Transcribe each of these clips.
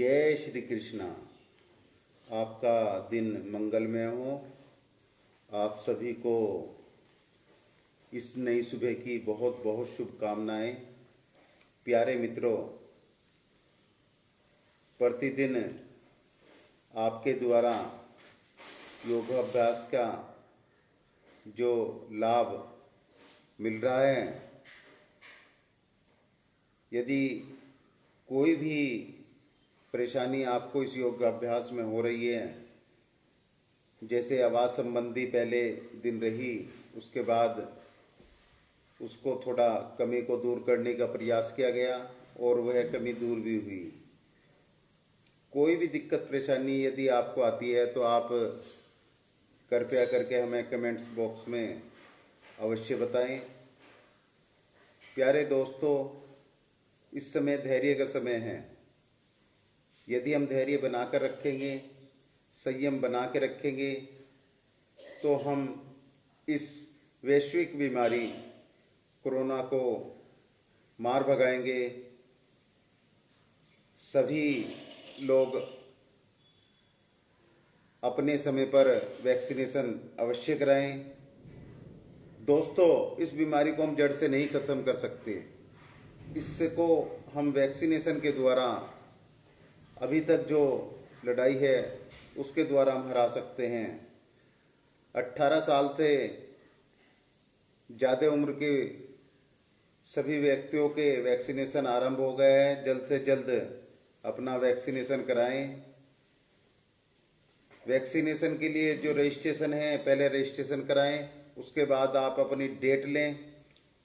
जय श्री कृष्णा। आपका दिन मंगलमय हो। आप सभी को इस नई सुबह की बहुत बहुत शुभकामनाएं। प्यारे मित्रों, प्रतिदिन आपके द्वारा योगाभ्यास का जो लाभ मिल रहा है, यदि कोई भी परेशानी आपको इस योगाभ्यास में हो रही है, जैसे आवाज़ संबंधी पहले दिन रही, उसके बाद उसको थोड़ा कमी को दूर करने का प्रयास किया गया और वह कमी दूर भी हुई। कोई भी दिक्कत परेशानी यदि आपको आती है तो आप कृपया करके हमें कमेंट्स बॉक्स में अवश्य बताएं। प्यारे दोस्तों, इस समय धैर्य का समय है। यदि हम धैर्य बना कर रखेंगे, संयम बना के रखेंगे, तो हम इस वैश्विक बीमारी कोरोना को मार भगाएंगे। सभी लोग अपने समय पर वैक्सीनेशन अवश्य कराएं। दोस्तों, इस बीमारी को हम जड़ से नहीं ख़त्म कर सकते। इसको हम वैक्सीनेशन के द्वारा अभी तक जो लड़ाई है उसके द्वारा हम हरा सकते हैं। 18 साल से ज़्यादा उम्र के सभी व्यक्तियों के वैक्सीनेशन आरंभ हो गए हैं। जल्द से जल्द अपना वैक्सीनेशन कराएं। वैक्सीनेशन के लिए जो रजिस्ट्रेशन है, पहले रजिस्ट्रेशन कराएं, उसके बाद आप अपनी डेट लें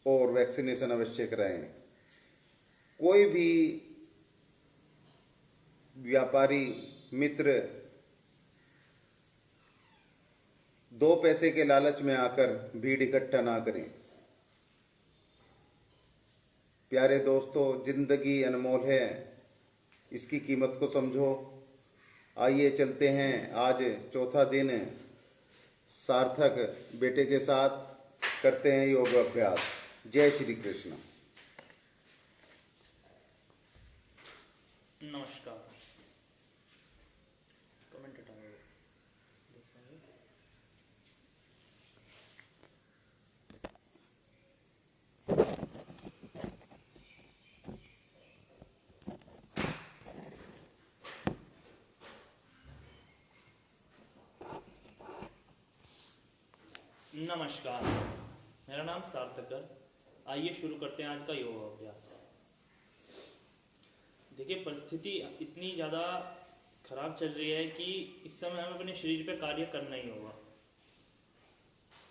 और वैक्सीनेशन अवश्य कराएं। कोई भी व्यापारी मित्र 2 पैसे के लालच में आकर भीड़ इकट्ठा ना करें। प्यारे दोस्तों, जिंदगी अनमोल है, इसकी कीमत को समझो। आइए चलते हैं। आज चौथा दिन सार्थक बेटे के साथ करते हैं योग अभ्यास। जय श्री कृष्ण। नमस्कार। कमेंट हटाओ। नमस्कार, मेरा नाम सार्थक है। आइए शुरू करते हैं आज का योग अभ्यास। देखिए, परिस्थिति इतनी ज़्यादा खराब चल रही है कि इस समय हमें अपने शरीर पे कार्य करना ही होगा।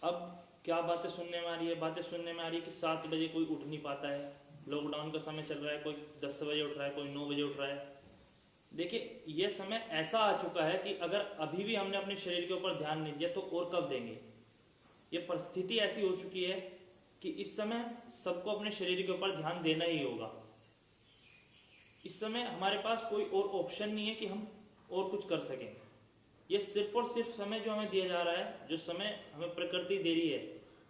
अब क्या बातें सुनने में आ रही है? बातें सुनने में आ रही है कि 7 बजे कोई उठ नहीं पाता है। लॉकडाउन का समय चल रहा है, कोई 10 बजे उठ रहा है, कोई 9 बजे उठ रहा है। देखिए, यह समय ऐसा आ चुका है कि अगर अभी भी हमने अपने शरीर के ऊपर ध्यान नहीं दिया तो और कब देंगे। ये परिस्थिति ऐसी हो चुकी है कि इस समय सबको अपने शरीर के ऊपर ध्यान देना ही होगा। इस समय हमारे पास कोई और ऑप्शन नहीं है कि हम और कुछ कर सकें। ये सिर्फ और सिर्फ समय जो हमें दिया जा रहा है, जो समय हमें प्रकृति दे रही है,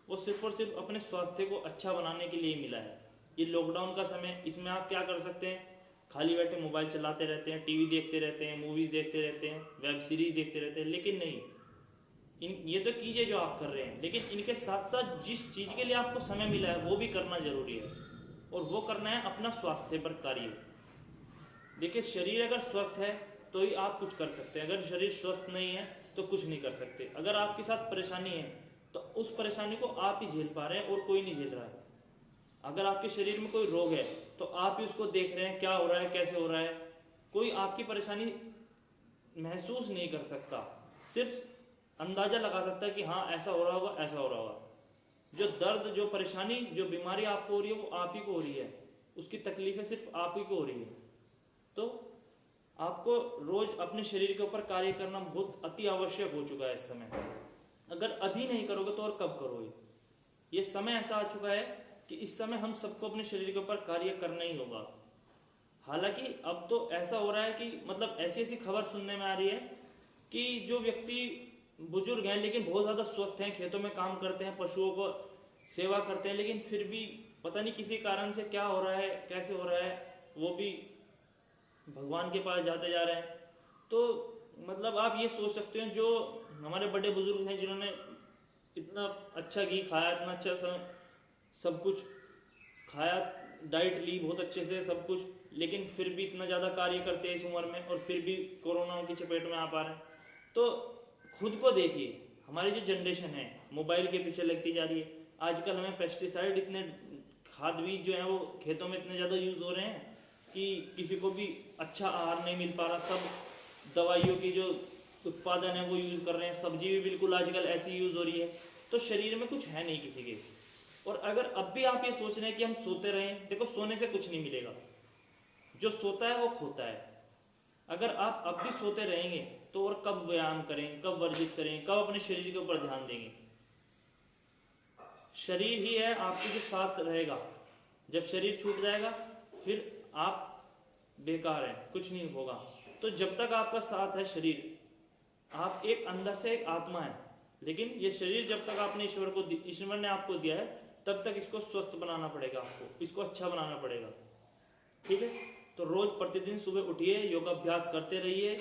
वो सिर्फ और सिर्फ अपने स्वास्थ्य को अच्छा बनाने के लिए मिला है। ये लॉकडाउन का समय, इसमें आप क्या कर सकते हैं? खाली बैठे मोबाइल चलाते रहते हैं, टीवी देखते रहते हैं, मूवीज़ देखते रहते हैं, वेब सीरीज देखते रहते हैं। लेकिन नहीं, ये तो कीजिए जो आप कर रहे हैं, लेकिन इनके साथ साथ जिस चीज़ के लिए आपको समय मिला है वो भी करना जरूरी है, और वो करना है अपना स्वास्थ्य पर कार्य। देखिए, शरीर अगर स्वस्थ है तो ही आप कुछ कर सकते हैं। अगर शरीर स्वस्थ नहीं है तो कुछ नहीं कर सकते। अगर आपके साथ परेशानी है तो उस परेशानी को आप ही झेल पा रहे हैं और कोई नहीं झेल रहा है। अगर आपके शरीर में कोई रोग है तो आप ही उसको देख रहे हैं, क्या हो रहा है, कैसे हो रहा है। कोई आपकी परेशानी महसूस नहीं कर सकता, सिर्फ अंदाजा लगा सकता है कि हाँ ऐसा हो रहा होगा, ऐसा हो रहा होगा। जो दर्द, जो परेशानी, जो बीमारी आपको हो रही है वो आप ही को हो रही है। उसकी तकलीफें सिर्फ आप ही को हो रही है। तो आपको रोज अपने शरीर के ऊपर कार्य करना बहुत अति आवश्यक हो चुका है इस समय। अगर अभी नहीं करोगे तो और कब करोगे? ये समय ऐसा आ चुका है कि इस समय हम सबको अपने शरीर के ऊपर कार्य करना ही होगा। हालांकि अब तो ऐसा हो रहा है कि मतलब ऐसी ऐसी खबर सुनने में आ रही है कि जो व्यक्ति बुजुर्ग हैं लेकिन बहुत ज़्यादा स्वस्थ हैं, खेतों में काम करते हैं, पशुओं को सेवा करते हैं, लेकिन फिर भी पता नहीं किसी कारण से क्या हो रहा है, कैसे हो रहा है, वो भी भगवान के पास जाते जा रहे हैं। तो मतलब आप ये सोच सकते हैं, जो हमारे बड़े बुजुर्ग हैं जिन्होंने इतना अच्छा घी खाया, इतना अच्छा सब कुछ खाया, डाइट ली बहुत अच्छे से सब कुछ, लेकिन फिर भी इतना ज़्यादा कार्य करते हैं इस उम्र में, और फिर भी कोरोना की चपेट में आ पा रहे हैं। तो खुद को देखिए, हमारी जो जनरेशन है मोबाइल के पीछे लगती जा रही है। आजकल हमें पेस्टिसाइड, इतने खाद बीज जो हैं वो खेतों में इतने ज़्यादा यूज़ हो रहे हैं कि किसी को भी अच्छा आहार नहीं मिल पा रहा। सब दवाइयों की जो उत्पादन है वो यूज़ कर रहे हैं, सब्जी भी बिल्कुल आजकल ऐसी यूज़ हो रही है। तो शरीर में कुछ है नहीं किसी के। और अगर अब भी आप ये सोच रहे हैं कि हम सोते रहें, देखो सोने से कुछ नहीं मिलेगा, जो सोता है वो खोता है। अगर आप अब भी सोते रहेंगे तो और कब व्यायाम करें, कब वर्जिश करें, कब अपने शरीर के ऊपर ध्यान देंगे। शरीर ही है आपके जो साथ रहेगा। जब शरीर छूट जाएगा फिर आप बेकार हैं, कुछ नहीं होगा। तो जब तक आपका साथ है शरीर, आप एक अंदर से एक आत्मा है, लेकिन ये शरीर जब तक आपने ईश्वर ने आपको दिया है, तब तक इसको स्वस्थ बनाना पड़ेगा, आपको इसको अच्छा बनाना पड़ेगा। ठीक है, तो रोज प्रतिदिन सुबह उठिए, योगाभ्यास करते रहिए,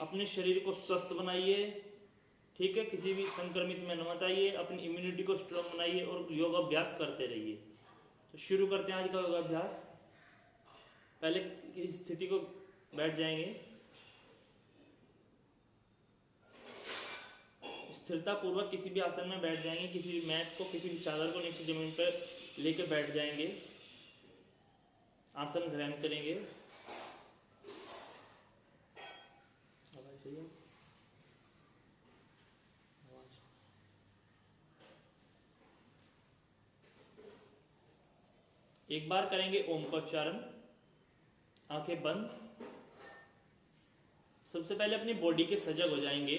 अपने शरीर को स्वस्थ बनाइए। ठीक है, किसी भी संक्रमित में न मत आइए, अपनी इम्यूनिटी को स्ट्रॉन्ग बनाइए और योगाभ्यास करते रहिए। तो शुरू करते हैं आज का योगाभ्यास। पहले की स्थिति को बैठ जाएंगे, स्थिरता पूर्वक किसी भी आसन में बैठ जाएंगे। किसी भी मैट को, किसी भी चादर को नीचे जमीन पर लेके बैठ जाएंगे, आसन ग्रहण करेंगे। आवाज सही है? एक बार करेंगे ओम का उच्चारण, आंखें बंद। सबसे पहले अपनी बॉडी के सजग हो जाएंगे।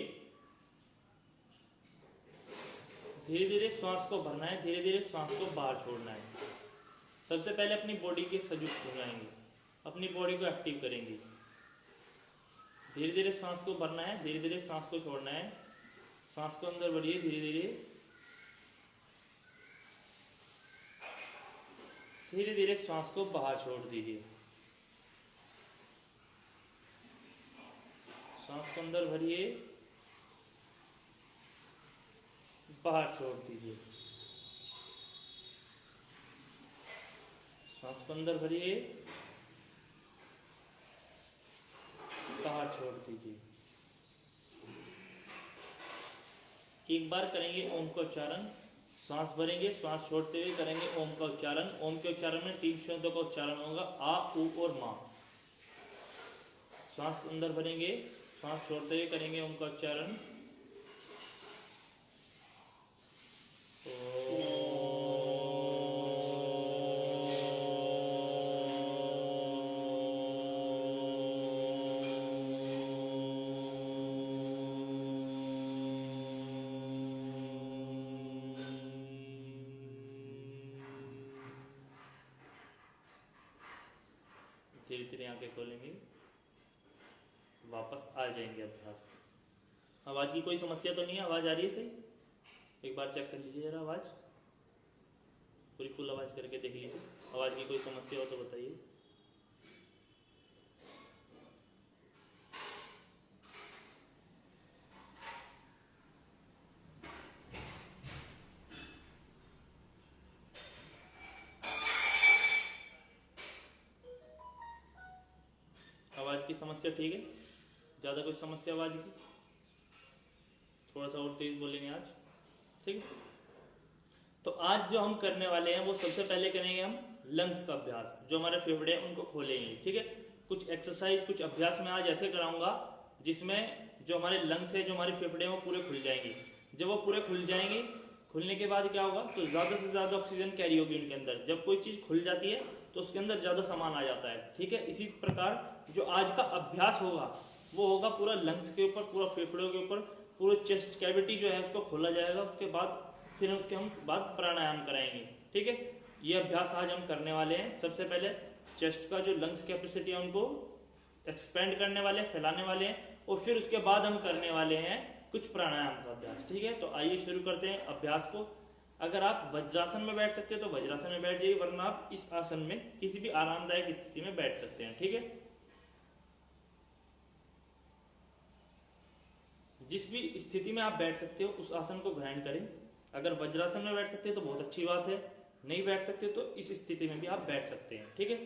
धीरे धीरे श्वास को भरना है, धीरे धीरे श्वास को बाहर छोड़ना है। सबसे पहले अपनी बॉडी के सजग हो जाएंगे, अपनी बॉडी को एक्टिव करेंगे। धीरे धीरे सांस को भरना है, धीरे धीरे सांस को छोड़ना है। सांस को अंदर भरिए धीरे धीरे, धीरे धीरे सांस को बाहर छोड़ दीजिए। सांस को अंदर भरिए, बाहर छोड़ दीजिए। सांस को अंदर भरिए, बाहर छोड़ दीजिए। एक बार करेंगे ओम का उच्चारण। सांस भरेंगे, सांस छोड़ते हुए करेंगे ओम का उच्चारण। ओम के उच्चारण में 3 शब्दों का उच्चारण होगा, आ, उ और मा। सांस अंदर भरेंगे, सांस छोड़ते हुए करेंगे ओम का उच्चारण। धीरे धीरे आंखें खोलेंगे, वापस आ जाएंगे अभ्यास। आवाज़ की कोई समस्या तो नहीं है? आवाज़ आ रही है सही? एक बार चेक कर लीजिए जरा, आवाज़ पूरी फुल आवाज़ करके देख लीजिए। आवाज़ की कोई समस्या हो तो बताइए। आवाज़ की समस्या ठीक है? ज़्यादा कोई समस्या आवाज़ की? थोड़ा सा और तेज बोलेंगे आज, ठीक है? तो आज जो हम करने वाले हैं वो सबसे पहले करेंगे हम लंग्स का अभ्यास। जो हमारे फेफड़े हैं उनको खोलेंगे, ठीक है? कुछ एक्सरसाइज, कुछ अभ्यास मैं आज ऐसे कराऊंगा जिसमें जो हमारे लंग्स है, जो हमारे फेफड़े हैं वो पूरे खुल जाएंगे। जब वो पूरे खुल जाएंगे, खुलने के बाद क्या होगा, तो ज़्यादा से ज़्यादा ऑक्सीजन कैरी होगी उनके अंदर। जब कोई चीज़ खुल जाती है तो उसके अंदर ज़्यादा सामान आ जाता है, ठीक है? इसी प्रकार जो आज का अभ्यास होगा वो होगा पूरा लंग्स के ऊपर, पूरा फेफड़ों के ऊपर, पूरे चेस्ट कैविटी जो है उसको खोला जाएगा। उसके बाद फिर उसके हम बाद प्राणायाम कराएंगे, ठीक है? ये अभ्यास आज हम करने वाले हैं। सबसे पहले चेस्ट का जो लंग्स कैपेसिटी है उनको एक्सपेंड करने वाले हैं, फैलाने वाले हैं, और फिर उसके बाद हम करने वाले हैं कुछ प्राणायाम का अभ्यास, ठीक है? तो आइए शुरू करते हैं अभ्यास को। अगर आप वज्रासन में बैठ सकते हैं तो वज्रासन में बैठ जाइए, वरना आप इस आसन में किसी भी आरामदायक स्थिति में बैठ सकते हैं, ठीक है? जिस भी स्थिति में आप बैठ सकते हो उस आसन को ग्रहण करें। अगर वज्रासन में बैठ सकते हो तो बहुत अच्छी बात है, नहीं बैठ सकते तो इस स्थिति में भी आप बैठ सकते हैं। ठीक है,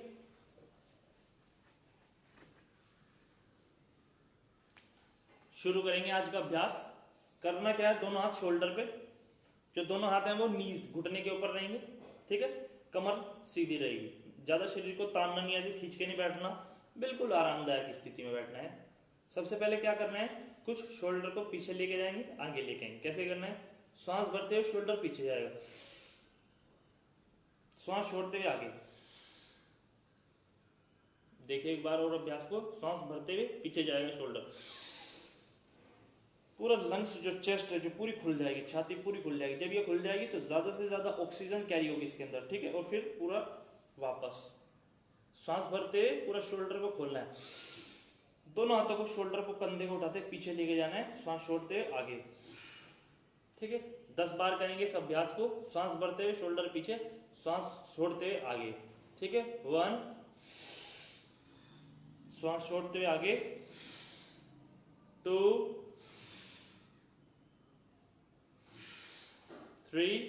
शुरू करेंगे आज का अभ्यास। करना क्या है, दोनों हाथ शोल्डर पे, जो दोनों हाथ हैं वो नीज घुटने के ऊपर रहेंगे। ठीक है, कमर सीधी रहेगी, ज्यादा शरीर को तानना नहीं, ऐसे खींच के नहीं बैठना, बिल्कुल आरामदायक स्थिति में बैठना है। सबसे पहले क्या करना है, कुछ शोल्डर को पीछे लेके जाएंगे, आगे लेके आएंगे। कैसे करना है, श्वास भरते हुए शोल्डर पीछे जाएगा, श्वास छोड़ते हुए आगे। देखिए एक बार और अभ्यास को, श्वास भरते हुए पीछे जाएगा शोल्डर, पूरा लंग्स जो चेस्ट है जो पूरी खुल जाएगी, छाती पूरी खुल जाएगी। जब ये खुल जाएगी तो ज्यादा से ज्यादा ऑक्सीजन कैरी होगी इसके अंदर। ठीक है, और फिर पूरा वापस सांस भरते हुए पूरा शोल्डर को खोलना है, दोनों हाथों को शोल्डर को, कंधे को उठाते पीछे लेके जाना है, सांस छोड़ते हुए आगे। ठीक है, 10 बार करेंगे इस अभ्यास को, सांस भरते हुए शोल्डर पीछे, सांस छोड़ते हुए आगे। ठीक है, 1, सांस छोड़ते हुए आगे, 2, 3,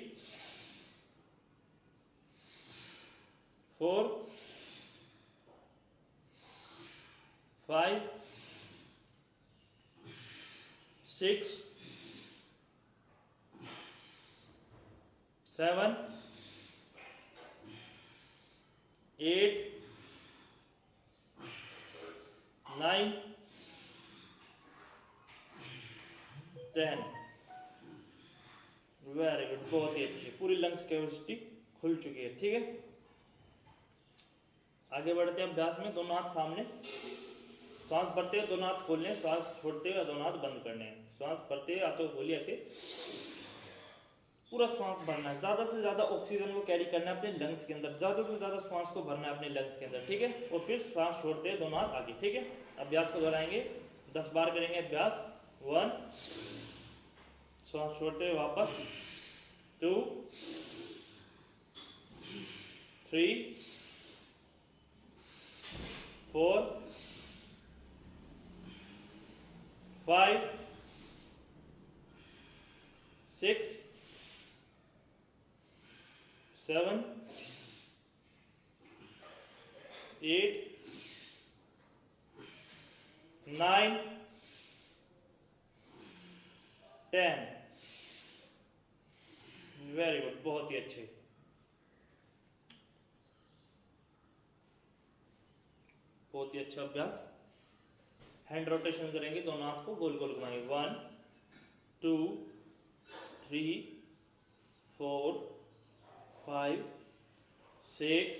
4, 5, 6, 7, 8, 9, 10। वेरी गुड, बहुत ही अच्छी, पूरी लंग्स कैपेसिटी खुल चुकी है। ठीक है, आगे बढ़ते हैं अभ्यास में। दोनों हाथ सामने, श्वास भरते हुए दोनों हाथ खोलने, श्वास छोड़ते हुए दोनों हाथ बंद करने हैं। श्वास भरते हुए हाथों को खोलिए ऐसे, पूरा श्वास भरना है, ज्यादा से ज्यादा ऑक्सीजन को कैरी करना है अपने लंग्स के अंदर, ज्यादा से ज्यादा श्वास को भरना है अपने लंग्स के अंदर। ठीक है, और फिर श्वास छोड़ते हुए दोनों हाथ आगे। ठीक है, अभ्यास को दोहराएंगे, 10 बार करेंगे अभ्यास। 1, श्वास छोड़ते हुए वापस, 2, 3, 4, 5, 6, 7, 8, 9, 10। वेरी गुड, बहुत ही अच्छे, बहुत ही अच्छा अभ्यास। हैंड रोटेशन करेंगे, दोनों हाथ को गोल गोल घुमाएंगे। 1, 2, 3, 4, 5, 6,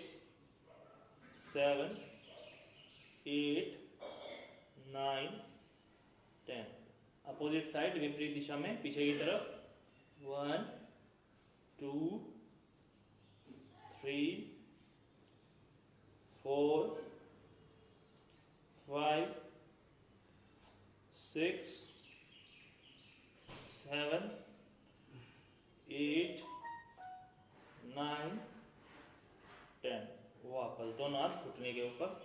7, 8, 9, 10। अपोजिट साइड, विपरीत दिशा में, पीछे की तरफ। 1, 2, 3, 4, 5, 6, 7, 8, 9, 10। वापस दोनों हाथ घुटने के ऊपर।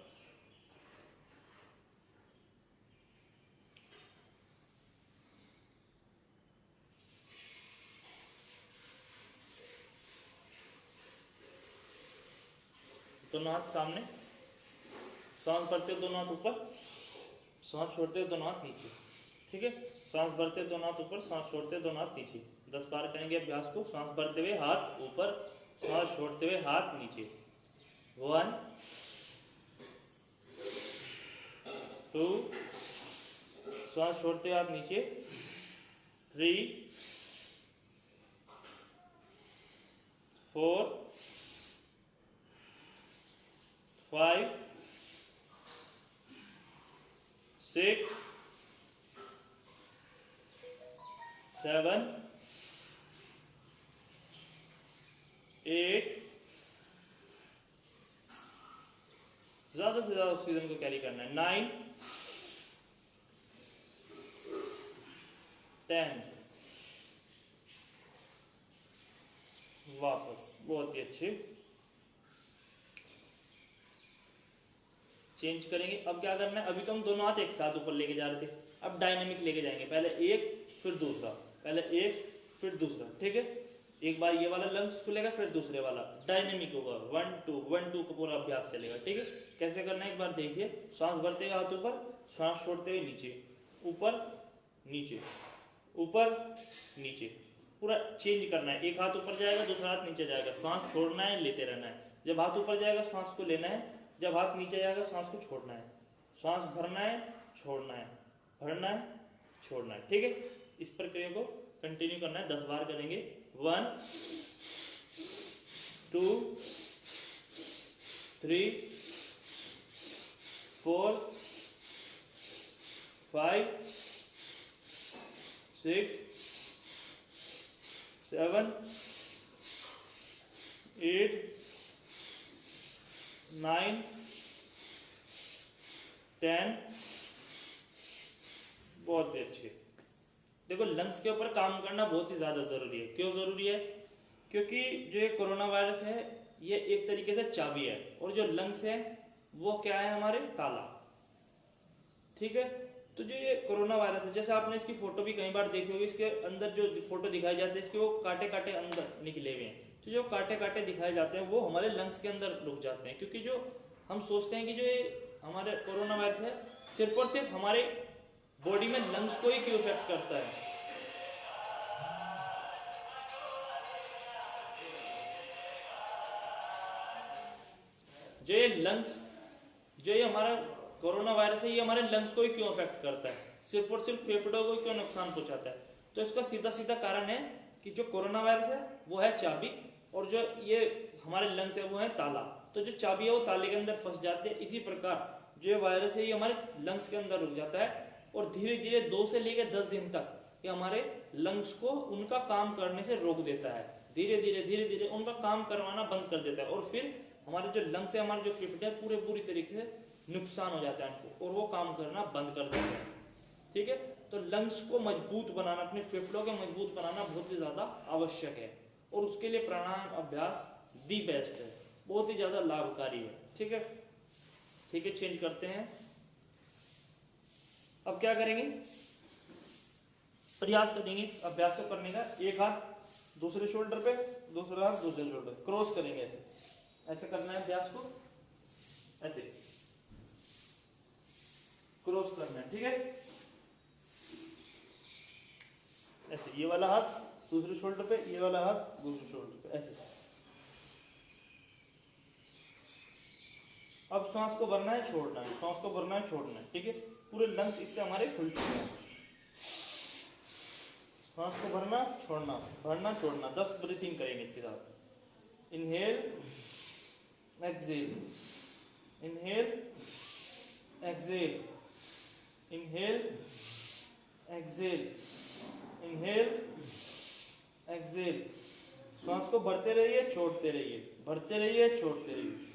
दोनों हाथ सामने, सांस भरते दोनों हाथ ऊपर, सांस छोड़ते दोनों हाथ नीचे। ठीक है, सांस भरते दोनों हाथ ऊपर, सांस छोड़ते दोनों हाथ नीचे। 10 बार करेंगे अभ्यास को। सांस भरते हुए हाथ ऊपर, सांस छोड़ते हुए हाथ नीचे। 1, 2, सांस छोड़ते हुए हाथ नीचे। 3, 4, 5, 6, 7, 8। ज्यादा से ज्यादा ऑक्सीजन को कैरी करना है। 9, 10। वापस, बहुत ही अच्छे। चेंज करेंगे। अब क्या करना है, अभी तो हम दोनों हाथ एक साथ ऊपर लेके जा रहे थे, अब डायनामिक लेके जाएंगे, पहले एक फिर दूसरा, पहले एक फिर दूसरा, ठीक है। एक बार ये वाला लंग्स खुलेगा फिर दूसरे वाला, डायनेमिक होगा, 1 2 का पूरा अभ्यास चलेगा, ठीक है। कैसे करना है एक बार देखिए, श्वास भरते हुए हाथ ऊपर, श्वास छोड़ते हुए नीचे, ऊपर नीचे, ऊपर नीचे, पूरा चेंज करना है। एक हाथ ऊपर जाएगा दूसरा हाथ नीचे जाएगा, श्वास छोड़ना है लेते रहना है। जब हाथ ऊपर जाएगा श्वास को लेना है, जब हाथ नीचे जाएगा श्वास को छोड़ना है, श्वास भरना है छोड़ना है, भरना है छोड़ना है, ठीक है। इस प्रक्रिया को कंटिन्यू करना है, 10 बार करेंगे। 1 2 3 4 5 6 7 8 9 10। बहुत ही अच्छे। देखो लंग्स के ऊपर काम करना बहुत ही ज़्यादा ज़रूरी है। क्यों ज़रूरी है? क्योंकि जो ये कोरोना वायरस है ये एक तरीके से चाबी है, और जो लंग्स है वो क्या है हमारे, ताला, ठीक है। तो जो ये कोरोना वायरस है, जैसे आपने इसकी फोटो भी कई बार देखी होगी, इसके अंदर जो फोटो दिखाई जाती है इसके वो कांटे कांटे अंदर निकले हुए हैं। तो जो कांटे कांटे दिखाए जाते हैं वो हमारे लंग्स के अंदर रुक जाते हैं, क्योंकि जो हम सोचते हैं कि जो ये हमारे कोरोना वायरस है सिर्फ और सिर्फ हमारे बॉडी में लंग्स को ही क्यों इफेक्ट करता है। जो ये लंग्स, जो ये हमारा कोरोना वायरस है ये हमारे लंग्स को ही क्यों अफेक्ट करता है, सिर्फ और सिर्फ फेफड़ों को क्यों नुकसान पहुंचाता है। तो इसका सीधा सीधा कारण है कि जो कोरोना वायरस है वो है चाबी, और जो ये हमारे लंग्स है वो है ताला। तो जो चाबी है वो ताले के अंदर फंस जाती है। इसी प्रकार जो वायरस है ये हमारे लंग्स के अंदर रुक जाता है, और धीरे धीरे 2 से लेकर 10 दिन तक ये हमारे लंग्स को उनका काम करने से रोक देता है। धीरे धीरे उनका काम करवाना बंद कर देता है, और फिर हमारे जो लंग्स है, हमारे जो फेफड़े हैं पूरी तरीके से नुकसान हो जाता है उनको, और वो काम करना बंद कर देते हैं, ठीक है। तो लंग्स को मजबूत बनाना, अपने फेफड़ों को मजबूत बनाना बहुत ही ज्यादा आवश्यक है, और उसके लिए प्राणायाम अभ्यास दी बेस्ट है, बहुत ही ज्यादा लाभकारी है, ठीक है। ठीक है, चेंज करते हैं। अब क्या करेंगे, प्रयास करेंगे इस अभ्यास को करने का। एक हाथ दूसरे शोल्डर पे, दूसरा हाथ दूसरे शोल्डर, क्रॉस करेंगे, ऐसे ऐसे करना है अभ्यास को, ऐसे क्रॉस करना है, ठीक है। ऐसे ये वाला हाथ दूसरे शोल्डर पे, ये वाला हाथ दूसरे शोल्डर पे, ऐसे। अब श्वास को भरना है छोड़ना है, श्वास को भरना है छोड़ना है, ठीक है। पूरे लंग्स इससे हमारे खुल चुके हैं। श्वास को भरना छोड़ना, भरना छोड़ना, 10 ब्रीथिंग करेंगे इसके साथ। Inhale exhale, inhale exhale, inhale exhale, inhale exhale. श्वास को भरते रहिए छोड़ते रहिए, भरते रहिए छोड़ते रहिए।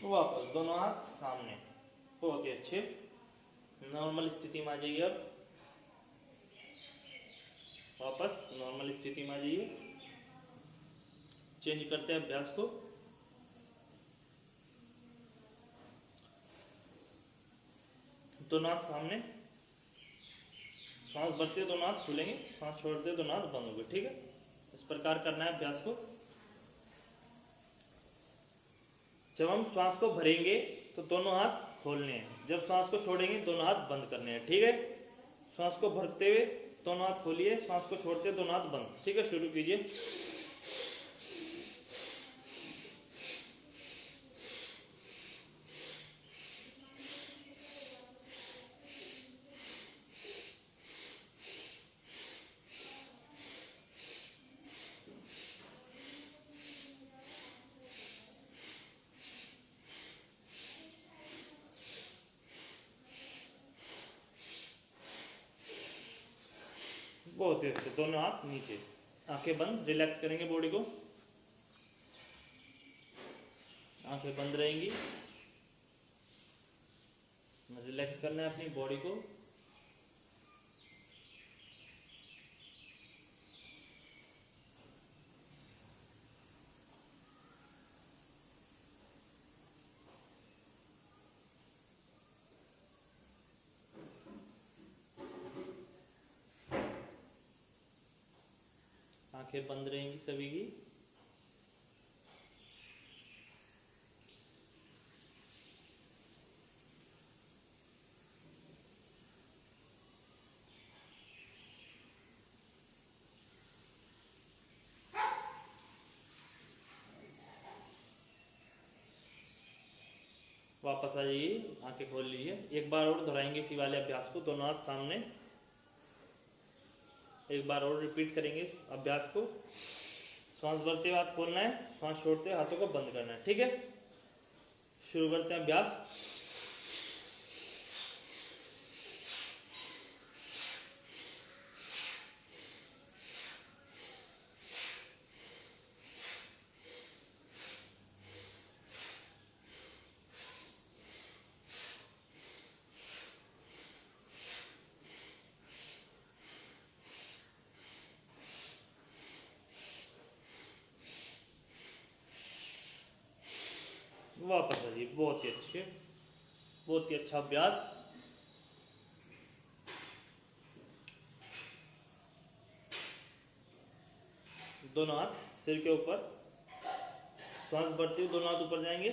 वापस दोनों हाथ सामने, बहुत ही अच्छे। नॉर्मल स्थिति में आ जाइए। अब वापस नॉर्मल स्थिति में आ जाइए। चेंज करते हैं अभ्यास को। दोनों हाथ सामने, सांस भरते दोनों हाथ खुलेंगे, सांस छोड़ते दोनों हाथ बंद होंगे, ठीक है। इस प्रकार करना है अभ्यास को। जब हम श्वास को भरेंगे तो दोनों हाथ खोलने हैं, जब श्वास को छोड़ेंगे दोनों हाथ बंद करने हैं, ठीक है। श्वास को भरते हुए दोनों हाथ खोलिए, श्वास को छोड़ते दोनों हाथ बंद, ठीक है। शुरू कीजिए। बहुत ही अच्छे, दोनों हाथ नीचे। आंखें बंद, रिलैक्स करेंगे बॉडी को, आंखें बंद रहेंगी, रिलैक्स करना है अपनी बॉडी को। आंखें बंद रहेंगी सभी की। वापस आ जाइए, आंखें खोल लीजिए। एक बार और दोहराएंगे इसी वाले अभ्यास को, दोनों हाथ सामने। एक बार और रिपीट करेंगे इस अभ्यास को। श्वास भरते हुए हाथ खोलना है, श्वास छोड़ते हुए हाथों को बंद करना है, ठीक है। शुरू करते हैं अभ्यास। वापस आ जाइए, बहुत ही अच्छे, बहुत ही अच्छा अभ्यास। दोनों हाथ सिर के ऊपर, श्वास भरते हुए दोनों हाथ ऊपर जाएंगे,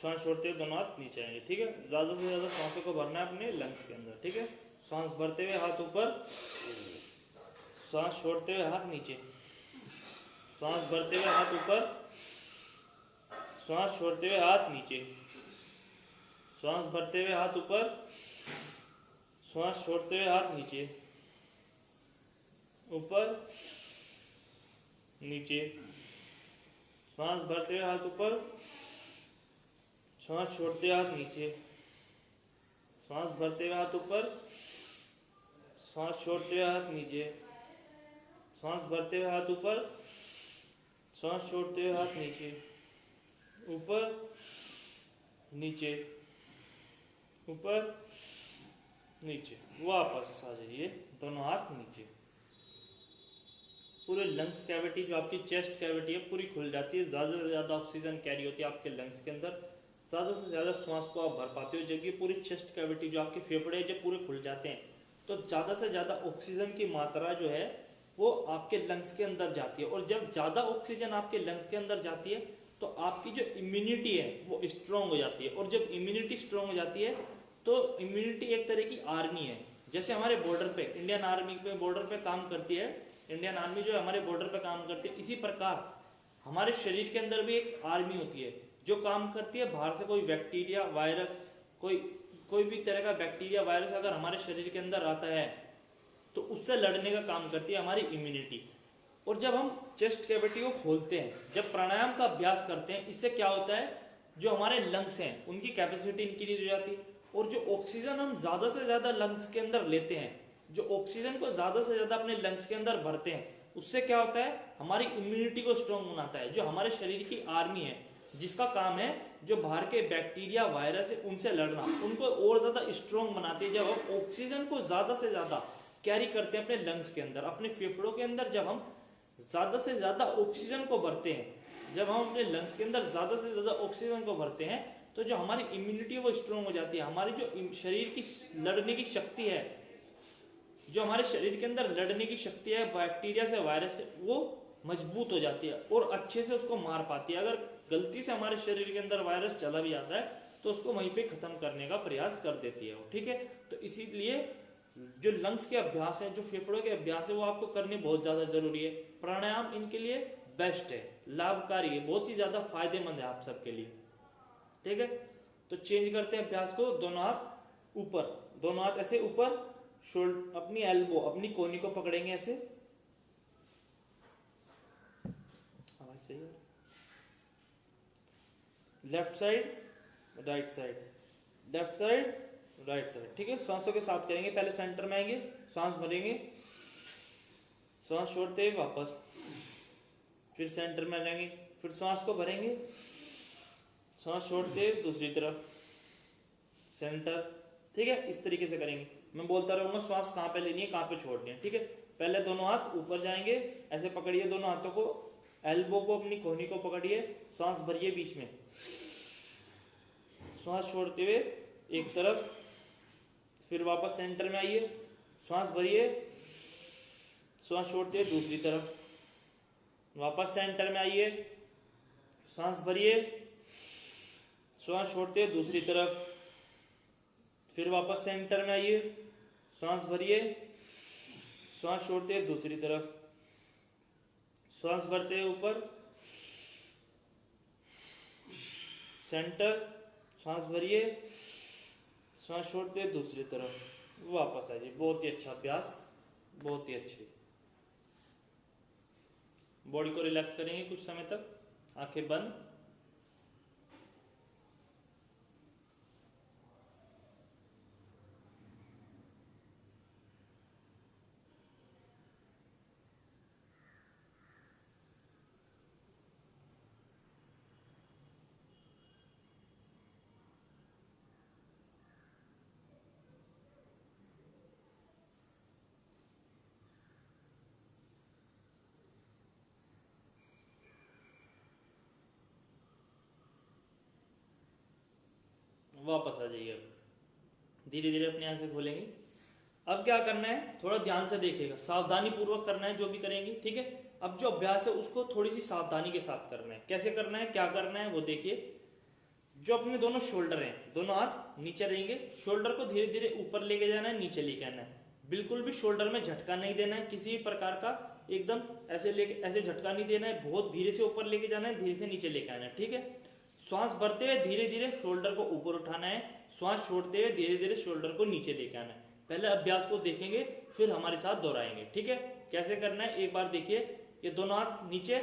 श्वास छोड़ते हुए दोनों हाथ नीचे आएंगे, ठीक है। ज़्यादा से ज़्यादा श्वासों को भरना है अपने लंग्स के अंदर, ठीक है। श्वास भरते हुए हाथ ऊपर, श्वास छोड़ते हुए हाथ नीचे, श्वास भरते हुए हाथ ऊपर, श्वास छोड़ते हुए हाथ नीचे, श्वास भरते हुए हाथ ऊपर, श्वास छोड़ते हुए हाथ नीचे, ऊपर नीचे, श्वास भरते हुए हाथ ऊपर, श्वास छोड़ते हुए हाथ नीचे, श्वास भरते हुए हाथ ऊपर, श्वास छोड़ते हुए हाथ नीचे, श्वास भरते हुए हाथ ऊपर, श्वास छोड़ते हुए हाथ नीचे, ऊपर नीचे, ऊपर नीचे। वापस आ जाइए, दोनों हाथ नीचे। पूरे लंग्स कैविटी, जो आपकी चेस्ट कैविटी है, पूरी खुल जाती है। ज़्यादा से ज़्यादा ऑक्सीजन कैरी होती है आपके लंग्स के अंदर, ज़्यादा से ज़्यादा श्वास को आप भर पाते हो। जबकि पूरी चेस्ट कैविटी, जो आपके फेफड़े जब पूरे खुल जाते हैं, तो ज़्यादा से ज़्यादा ऑक्सीजन की मात्रा जो है वो आपके लंग्स के अंदर जाती है। और जब ज़्यादा ऑक्सीजन आपके लंग्स के अंदर जाती है तो आपकी जो इम्यूनिटी है वो स्ट्रॉन्ग हो जाती है। और जब इम्यूनिटी स्ट्रॉन्ग हो जाती है तो इम्यूनिटी एक तरह की आर्मी है। जैसे हमारे बॉर्डर पे इंडियन आर्मी पे बॉर्डर पे काम करती है, इंडियन आर्मी जो है हमारे बॉर्डर पे काम करती है, इसी प्रकार हमारे शरीर के अंदर भी एक आर्मी होती है जो काम करती है। बाहर से कोई बैक्टीरिया, वायरस, कोई भी तरह का बैक्टीरिया, वायरस अगर हमारे शरीर के अंदर आता है तो उससे लड़ने का काम करती है हमारी इम्यूनिटी। और जब हम चेस्ट कैविटी को खोलते हैं, जब प्राणायाम का अभ्यास करते हैं, इससे क्या होता है, जो हमारे लंग्स हैं उनकी कैपेसिटी इंक्रीज हो जाती है। और जो ऑक्सीजन हम ज्यादा से ज्यादा लंग्स के अंदर लेते हैं, जो ऑक्सीजन को ज्यादा से ज्यादा अपने लंग्स के अंदर भरते हैं, उससे क्या होता है, हमारी इम्यूनिटी को स्ट्रॉन्ग बनाता है। जो हमारे शरीर की आर्मी है, जिसका काम है जो बाहर के बैक्टीरिया, वायरस है, उनसे लड़ना, उनको और ज्यादा स्ट्रॉन्ग बनाती है। जब हम ऑक्सीजन को ज्यादा से ज्यादा कैरी करते हैं अपने लंग्स के अंदर, अपने फेफड़ों के अंदर, जब हम ज्यादा से ज्यादा ऑक्सीजन को भरते हैं, जब हम अपने लंग्स के अंदर ज्यादा से ज्यादा ऑक्सीजन को भरते हैं, तो जो हमारी इम्यूनिटी है वो स्ट्रॉन्ग हो जाती है। हमारी जो शरीर की लड़ने की शक्ति है, जो हमारे शरीर के अंदर लड़ने की शक्ति है बैक्टीरिया से, वायरस से, वो मजबूत हो जाती है और अच्छे से उसको मार पाती है। अगर गलती से हमारे शरीर के अंदर वायरस चला भी आता है तो उसको वहीं पे खत्म करने का प्रयास कर देती है वो, ठीक है। तो इसीलिए जो लंग्स के अभ्यास है, जो फेफड़ों के अभ्यास है, वो आपको करने बहुत ज्यादा जरूरी है। प्राणायाम इनके लिए बेस्ट है, लाभकारी है, बहुत ही ज्यादा फायदेमंद है आप सबके लिए, ठीक है। तो चेंज करते हैं अभ्यास को। दोनों हाथ ऊपर, दोनों हाथ ऐसे ऊपर, शोल्डर, अपनी एल्बो, अपनी कोहनी को पकड़ेंगे ऐसे। आवाज सही है। Left side, right side, left side, right side, ठीक है। सांसों के साथ करेंगे। पहले सेंटर में आएंगे, सांस भरेंगे, सांस छोड़ते हुए वापस, फिर सेंटर में लेंगे, फिर श्वास को भरेंगे, श्वास छोड़ते हुए दूसरी तरफ, सेंटर। ठीक है, इस तरीके से करेंगे। मैं बोलता रहूंगा श्वास कहाँ पे लेनी है, कहाँ पे छोड़नी है। ठीक है, पहले दोनों हाथ ऊपर जाएंगे, ऐसे पकड़िए दोनों हाथों को, एल्बो को, अपनी कोहनी को पकड़िए, श्वास भरिए बीच में, श्वास छोड़ते हुए एक तरफ, फिर वापस सेंटर में आइए, श्वास भरिए, श्वास छोड़ते हुए दूसरी तरफ, वापस सेंटर में आइए, श्वास भरिए, श्वास छोड़ते हुए दूसरी तरफ, फिर वापस सेंटर में आइए, श्वास भरिए, श्वास छोड़ते हुए दूसरी तरफ, श्वास भरते हुए ऊपर, सेंटर, श्वास भरिए, श्वास छोड़ते हुए दूसरी तरफ, वापस आइए। बहुत ही अच्छा अभ्यास, बहुत ही अच्छे। बॉडी को रिलैक्स करेंगे कुछ समय तक, आंखें बंद। वापस आ जाइए। अब धीरे धीरे अपनी आंखें खोलेंगे। अब क्या करना है, थोड़ा ध्यान से देखिएगा, सावधानी पूर्वक करना है जो भी करेंगे। ठीक है, अब जो अभ्यास है उसको थोड़ी सी सावधानी के साथ करना है। कैसे करना है, क्या करना है वो देखिए। जो अपने दोनों शोल्डर हैं, दोनों हाथ नीचे रहेंगे, शोल्डर को धीरे धीरे ऊपर लेके जाना है, नीचे लेके आना है। बिल्कुल भी शोल्डर में झटका नहीं देना है किसी भी प्रकार का, एकदम ऐसे लेके, ऐसे झटका नहीं देना है, बहुत धीरे से ऊपर लेके जाना है, धीरे से नीचे लेके आना है। ठीक है, श्वास भरते हुए धीरे धीरे शोल्डर को ऊपर उठाना है, श्वास छोड़ते हुए धीरे धीरे शोल्डर को नीचे लेके आना है। पहले अभ्यास को देखेंगे, फिर हमारे साथ दोहराएंगे। ठीक है, कैसे करना है एक बार देखिए। ये दोनों हाथ नीचे,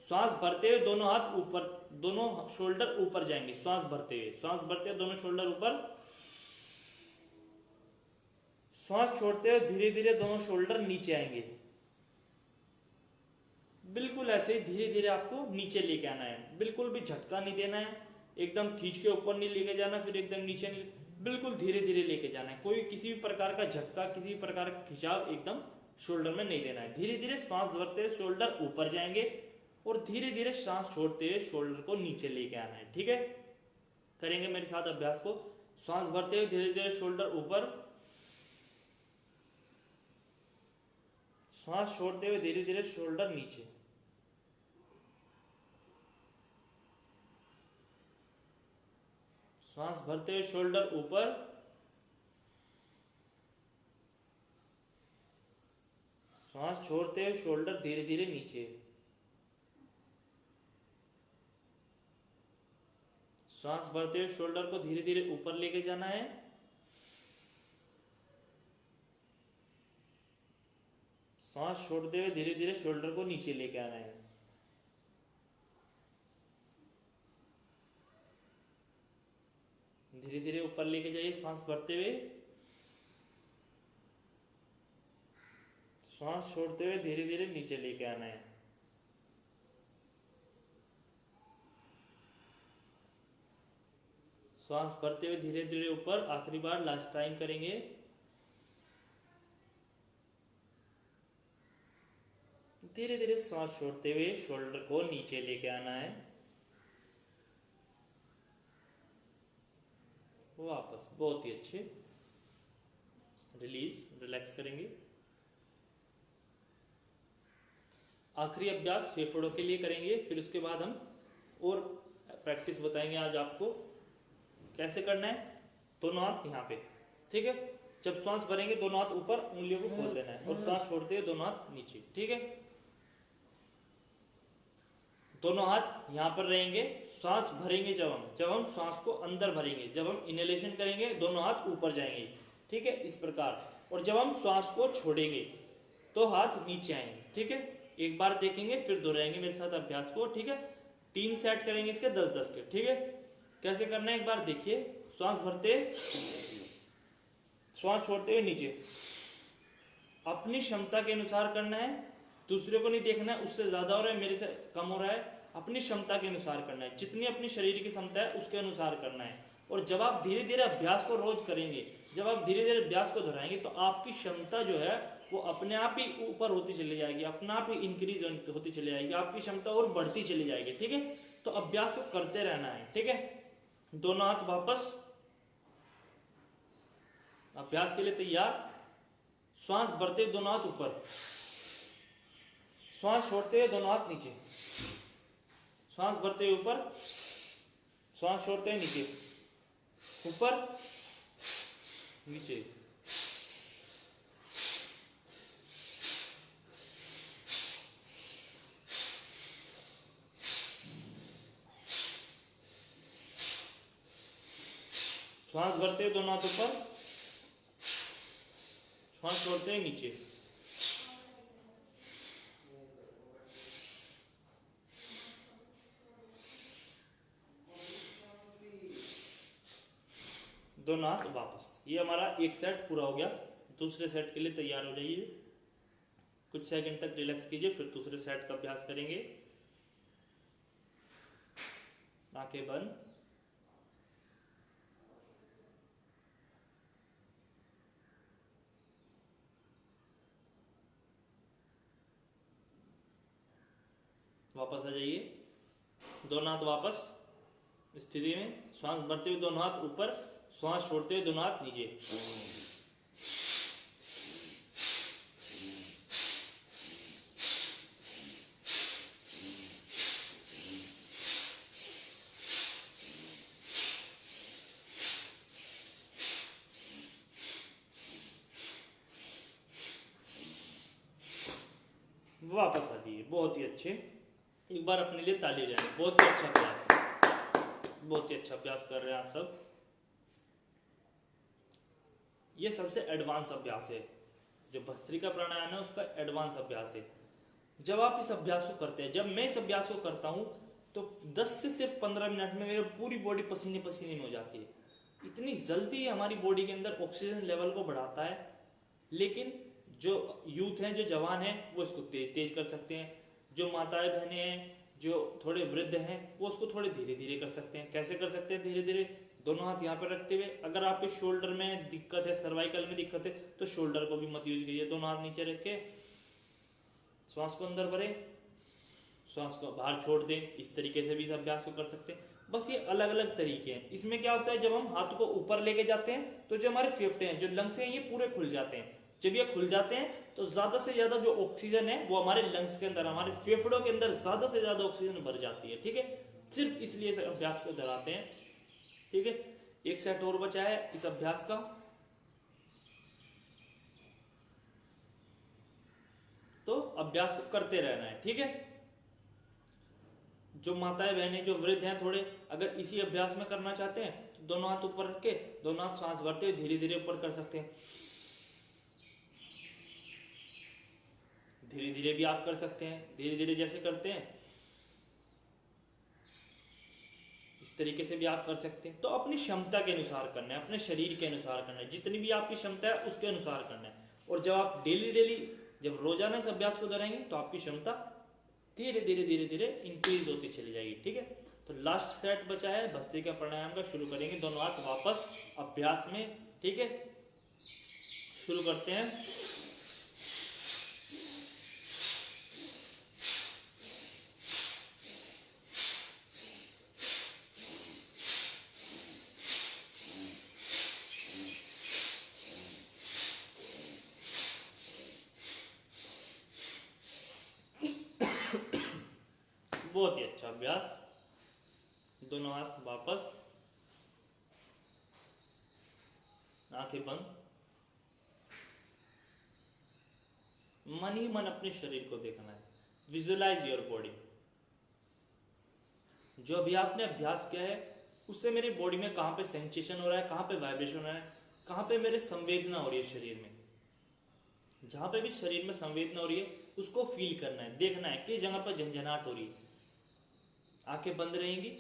श्वास भरते हुए दोनों हाथ ऊपर, दोनों शोल्डर ऊपर जाएंगे। श्वास भरते हुए दोनों शोल्डर ऊपर, श्वास छोड़ते हुए धीरे धीरे दोनों शोल्डर नीचे आएंगे। बिल्कुल ऐसे ही धीरे धीरे आपको नीचे लेके आना है, बिल्कुल भी झटका नहीं देना है, एकदम खींच के ऊपर नहीं लेके जाना, फिर एकदम नीचे नहीं, बिल्कुल धीरे धीरे लेके जाना है। कोई किसी भी प्रकार का झटका, किसी भी प्रकार का खिंचाव एकदम शोल्डर में नहीं देना है। धीरे धीरे श्वास भरते हुए शोल्डर ऊपर जाएंगे और धीरे धीरे श्वास छोड़ते हुए शोल्डर को नीचे लेके आना है। ठीक है, करेंगे मेरे साथ अभ्यास को। श्वास भरते हुए धीरे धीरे शोल्डर ऊपर, श्वास छोड़ते हुए धीरे धीरे शोल्डर नीचे, श्वास भरते हुए शोल्डर ऊपर, श्वास छोड़ते हुए शोल्डर धीरे धीरे नीचे, श्वास भरते हुए शोल्डर को धीरे धीरे ऊपर लेके जाना है, श्वास छोड़ते हुए धीरे धीरे शोल्डर को नीचे लेके आना है। धीरे धीरे ऊपर लेके जाइए श्वास भरते हुए, श्वास छोड़ते हुए धीरे धीरे नीचे लेके आना है। श्वास भरते हुए धीरे धीरे ऊपर, आखिरी बार, लास्ट टाइम करेंगे। धीरे धीरे श्वास छोड़ते हुए शोल्डर को नीचे लेके आना है, वापस। बहुत ही अच्छे, रिलीज, रिलैक्स करेंगे। आखिरी अभ्यास फेफड़ों के लिए करेंगे, फिर उसके बाद हम और प्रैक्टिस बताएंगे आज आपको कैसे करना है। दोनों हाथ यहाँ पे, ठीक है। जब श्वास भरेंगे दोनों हाथ ऊपर, उंगलियों को खोल देना है और श्वास छोड़ते हुए दोनों हाथ नीचे, ठीक है। दोनों हाथ यहाँ पर रहेंगे। श्वास भरेंगे जब हम श्वास को अंदर भरेंगे, जब हम इनहेलेशन करेंगे दोनों हाथ ऊपर जाएंगे, ठीक है, इस प्रकार। और जब हम श्वास को छोड़ेंगे तो हाथ नीचे आएंगे, ठीक है। एक बार देखेंगे फिर दोहराएंगे मेरे साथ अभ्यास को, ठीक है। 3 सेट करेंगे इसके 10-10 के, ठीक है। कैसे करना है एक बार देखिए। श्वास भरते, श्वास छोड़ते हुए नीचे, अपनी क्षमता के अनुसार करना है। दूसरे को नहीं देखना है उससे ज्यादा हो रहा है मेरे से कम हो रहा है, अपनी क्षमता के अनुसार करना है, जितनी अपनी शरीर की क्षमता है उसके अनुसार करना है। और जब आप धीरे धीरे अभ्यास को रोज करेंगे, जब आप धीरे धीरे अभ्यास को दोहराएंगे तो आपकी क्षमता जो है वो अपने आप ही ऊपर होती चली जाएगी, अपने आप ही इंक्रीज होती चली जाएगी, आपकी क्षमता और बढ़ती चली जाएगी। ठीक है, तो अभ्यास को करते रहना है। ठीक है, दोनों हाथ वापस, अभ्यास के लिए तैयार। श्वास भरते हुए दोनों हाथ ऊपर, श्वास छोड़ते हुए दोनों हाथ नीचे, श्वास भरते हुए ऊपर, श्वास छोड़ते हुए नीचे, ऊपर नीचे। श्वास भरते हुए दोनों हाथ ऊपर, श्वास छोड़ते हुए नीचे। दोनों हाथ वापस। ये हमारा एक सेट पूरा हो गया। दूसरे सेट के लिए तैयार हो जाइए, कुछ सेकंड तक रिलैक्स कीजिए, फिर दूसरे सेट का अभ्यास करेंगे। आंखें बंद। वापस आ जाइए, दोनों हाथ वापस स्थिति में। श्वास भरते हुए दोनों हाथ ऊपर, श्वास छोड़ते हुए दोनों हाथ नीचे। वापस आ जाइए, बहुत ही अच्छे। एक बार अपने लिए ताली बजाएं। बहुत ही अच्छा अभ्यास है, बहुत ही अच्छा अभ्यास कर रहे हैं आप सब। ये सबसे एडवांस अभ्यास है, जो भस्त्रिका प्राणायाम है उसका एडवांस अभ्यास है। जब आप इस अभ्यास को करते हैं, जब मैं इस अभ्यास को करता हूं तो 10 से सिर्फ 15 मिनट में मेरी पूरी बॉडी पसीने पसीने में हो जाती है। इतनी जल्दी हमारी बॉडी के अंदर ऑक्सीजन लेवल को बढ़ाता है। लेकिन जो यूथ हैं, जो जवान हैं, वो इसको तेज तेज कर सकते हैं। जो माताएं बहनें हैं, जो थोड़े वृद्ध हैं, वो उसको थोड़े धीरे धीरे कर सकते हैं। कैसे कर सकते हैं धीरे धीरे? दोनों हाथ यहाँ पर रखते हुए। अगर आपके शोल्डर में दिक्कत है, सर्वाइकल में दिक्कत है, तो शोल्डर को भी मत यूज कीजिए। दोनों हाथ नीचे रख के श्वास को अंदर भरे, श्वास को बाहर छोड़ दें। इस तरीके से भी इस अभ्यास को कर सकते हैं। बस ये अलग अलग तरीके हैं। इसमें क्या होता है, जब हम हाथ को ऊपर लेके जाते हैं तो जो हमारे फेफड़े हैं, जो लंग्स हैं, ये पूरे खुल जाते हैं। जब ये खुल जाते हैं तो ज्यादा से ज्यादा जो ऑक्सीजन है वो हमारे लंग्स के अंदर, हमारे फेफड़ों के अंदर ज्यादा से ज्यादा ऑक्सीजन भर जाती है। ठीक है, सिर्फ इसलिए इस अभ्यास को दोहराते हैं। ठीक है, एक सेट और बचा है इस अभ्यास का। तो अभ्यास को करते रहना है। ठीक है, जो माताएं बहनें, जो वृद्ध हैं, थोड़े अगर इसी अभ्यास में करना चाहते हैं तो दोनों हाथ ऊपर रख के दोनों हाथ सांस भरते हुए धीरे धीरे ऊपर कर सकते हैं। धीरे धीरे भी आप कर सकते हैं। धीरे धीरे जैसे करते हैं इस तरीके से भी आप कर सकते हैं। तो अपनी क्षमता के अनुसार करना है, अपने शरीर के अनुसार करना है। जितनी भी आपकी क्षमता है उसके अनुसार करना है। और जब आप डेली डेली, जब रोजाना इस अभ्यास को दोहराएंगे तो आपकी क्षमता धीरे धीरे धीरे धीरे इंक्रीज होती चली जाएगी। ठीक है, तो लास्ट सेट बचा है भस्त्रिका प्राणायाम का। शुरू करेंगे, दोनों हाथ वापस अभ्यास में। ठीक है, शुरू करते हैं। बहुत ही अच्छा अभ्यास। दोनों हाथ वापस, आंखें बंद। मन ही मन अपने शरीर को देखना है। Visualize your body. जो अभी आपने अभ्यास किया है उससे मेरी बॉडी में कहां पे सेंसेशन हो रहा है, कहां पे वाइब्रेशन हो रहा है, कहां पे मेरे संवेदना हो रही है शरीर में। जहां पे भी शरीर में संवेदना हो रही है उसको फील करना है, देखना है किस जगह पर झंझनाहट हो रही है। आंखें बंद रहेंगी।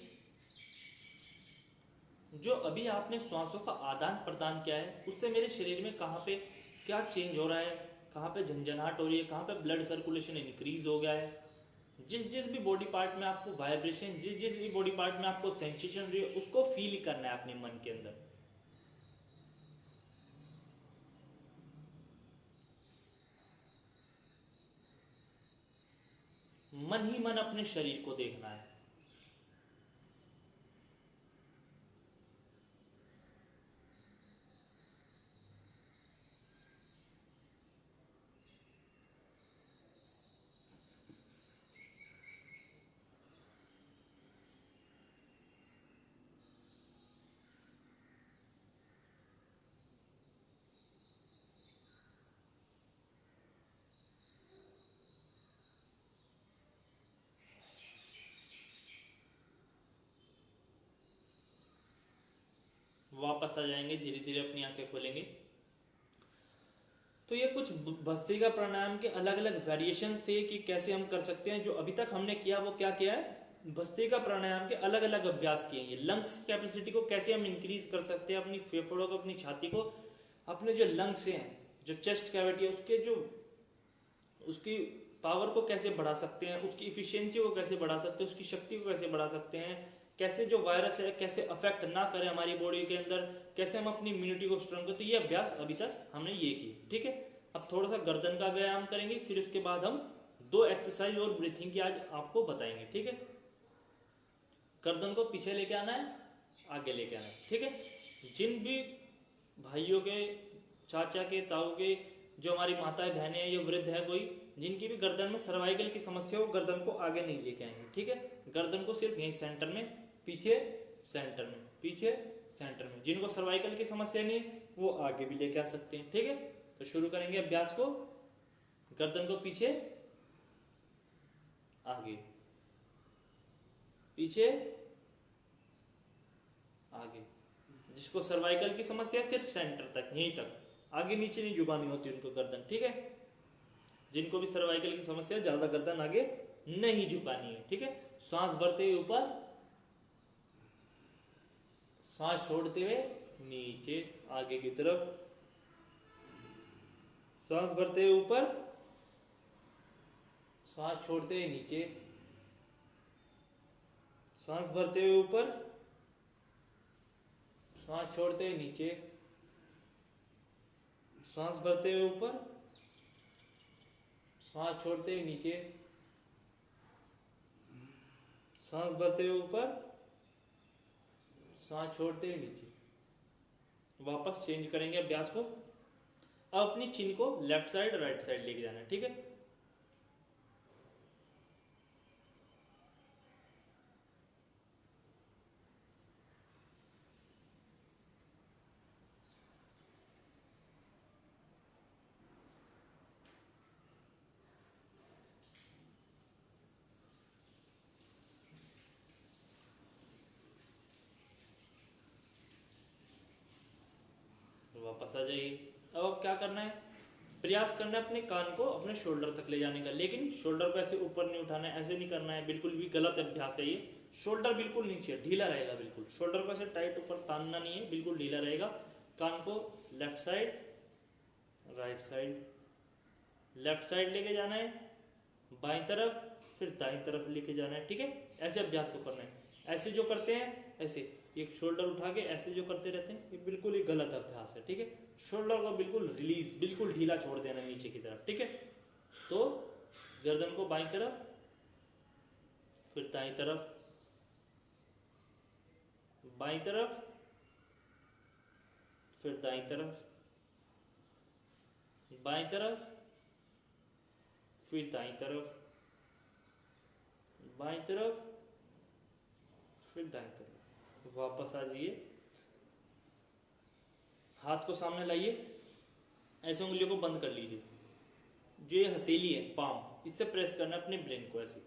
जो अभी आपने श्वासों का आदान प्रदान किया है उससे मेरे शरीर में कहां पे क्या चेंज हो रहा है, कहाँ पे झंझनाहट हो रही है, कहाँ पे ब्लड सर्कुलेशन इंक्रीज हो गया है। जिस जिस भी बॉडी पार्ट में आपको वाइब्रेशन, जिस जिस भी बॉडी पार्ट में आपको सेंसेशन रही है, उसको फील करना है अपने मन के अंदर। मन ही मन अपने शरीर को देखना है। वापस आ जाएंगे, धीरे धीरे अपनी आंखें खोलेंगे। तो ये कुछ भस्त्रिका प्राणायाम के अलग अलग वेरिएशंस थे कि कैसे हम कर सकते हैं। जो अभी तक हमने किया वो क्या किया है, भस्त्रिका प्राणायाम के अलग अलग अभ्यास किए हैं। लंग्स कैपेसिटी को कैसे हम इंक्रीज कर सकते हैं, अपनी फेफड़ों को, अपनी छाती को, अपने जो लंग्स हैं, जो चेस्ट कैविटी है, उसके जो उसकी पावर को कैसे बढ़ा सकते हैं, उसकी इफिशियंसी को कैसे बढ़ा सकते हैं, उसकी शक्ति को कैसे बढ़ा सकते हैं, कैसे जो वायरस है कैसे अफेक्ट ना करे हमारी बॉडी के अंदर, कैसे हम अपनी इम्यूनिटी को स्ट्रॉन्ग करें। तो ये अभ्यास अभी तक हमने ये की, ठीक है। अब थोड़ा सा गर्दन का व्यायाम करेंगे, फिर उसके बाद हम 2 एक्सरसाइज और ब्रीथिंग की आज आपको बताएंगे, ठीक है। गर्दन को पीछे लेके आना है, आगे लेके आना है, ठीक है। जिन भी भाइयों के, चाचा के, ताऊ के, जो हमारी माताएं बहनें हैं या वृद्ध है कोई, जिनकी भी गर्दन में सर्वाइकल की समस्या हो, गर्दन को आगे नहीं लेके आएंगे, ठीक है। गर्दन को सिर्फ यहीं सेंटर में, पीछे सेंटर में, पीछे सेंटर में। जिनको सर्वाइकल की समस्या नहीं है वो आगे भी लेके आ सकते हैं, ठीक है। तो शुरू करेंगे अभ्यास को। गर्दन को पीछे, आगे, पीछे, आगे। जिसको सर्वाइकल की समस्या सिर्फ सेंटर तक, यहीं तक, आगे नीचे नहीं झुकानी होती उनको गर्दन, ठीक है। जिनको भी सर्वाइकल की समस्या, ज्यादा गर्दन आगे नहीं झुकानी है, ठीक है। सांस भरते हुए ऊपर, सांस छोड़ते हुए नीचे, आगे की तरफ। सांस भरते हुए ऊपर, सांस छोड़ते हुए नीचे, सांस भरते हुए ऊपर, सांस छोड़ते हुए नीचे, सांस भरते हुए ऊपर, सांस छोड़ते हुए नीचे, सांस भरते हुए ऊपर, सांस छोड़ते हुए नीचे। वापस चेंज करेंगे अभ्यास को। अब अपनी चिन को लेफ्ट साइड राइट साइड लेके जाना है, ठीक है। वापस आ जाइए। अब क्या करना है, प्रयास करना है अपने कान को अपने शोल्डर तक ले जाने का, लेकिन शोल्डर को ऐसे ऊपर नहीं उठाना है, ऐसे नहीं करना है, बिल्कुल भी गलत अभ्यास है ये। शोल्डर बिल्कुल नीचे, ढीला रहेगा बिल्कुल। शोल्डर को ऐसे टाइट ऊपर तानना नहीं है, बिल्कुल ढीला रहेगा। कान को left side right side, left side लेके जाना है, बाईं तरफ, फिर दाईं तरफ लेके जाना है, ठीक है। ऐसे अभ्यास को करना है। ऐसे जो करते हैं, ऐसे एक शोल्डर उठा के ऐसे जो करते रहते हैं, ये बिल्कुल ही गलत अभ्यास है, ठीक है। शोल्डर को बिल्कुल रिलीज, बिल्कुल ढीला छोड़ देना नीचे की तरफ, ठीक है। तो गर्दन को बाईं तरफ, फिर दाईं तरफ, बाईं तरफ, फिर दाईं तरफ, बाईं तरफ, फिर दाईं तरफ, बाईं तरफ, फिर दाईं तरफ। वापस आ जाइए। हाथ को सामने लाइए, ऐसे उंगलियों को बंद कर लीजिए। जो ये हथेली है, पाम, इससे प्रेस करना है अपने ब्रेन को, ऐसे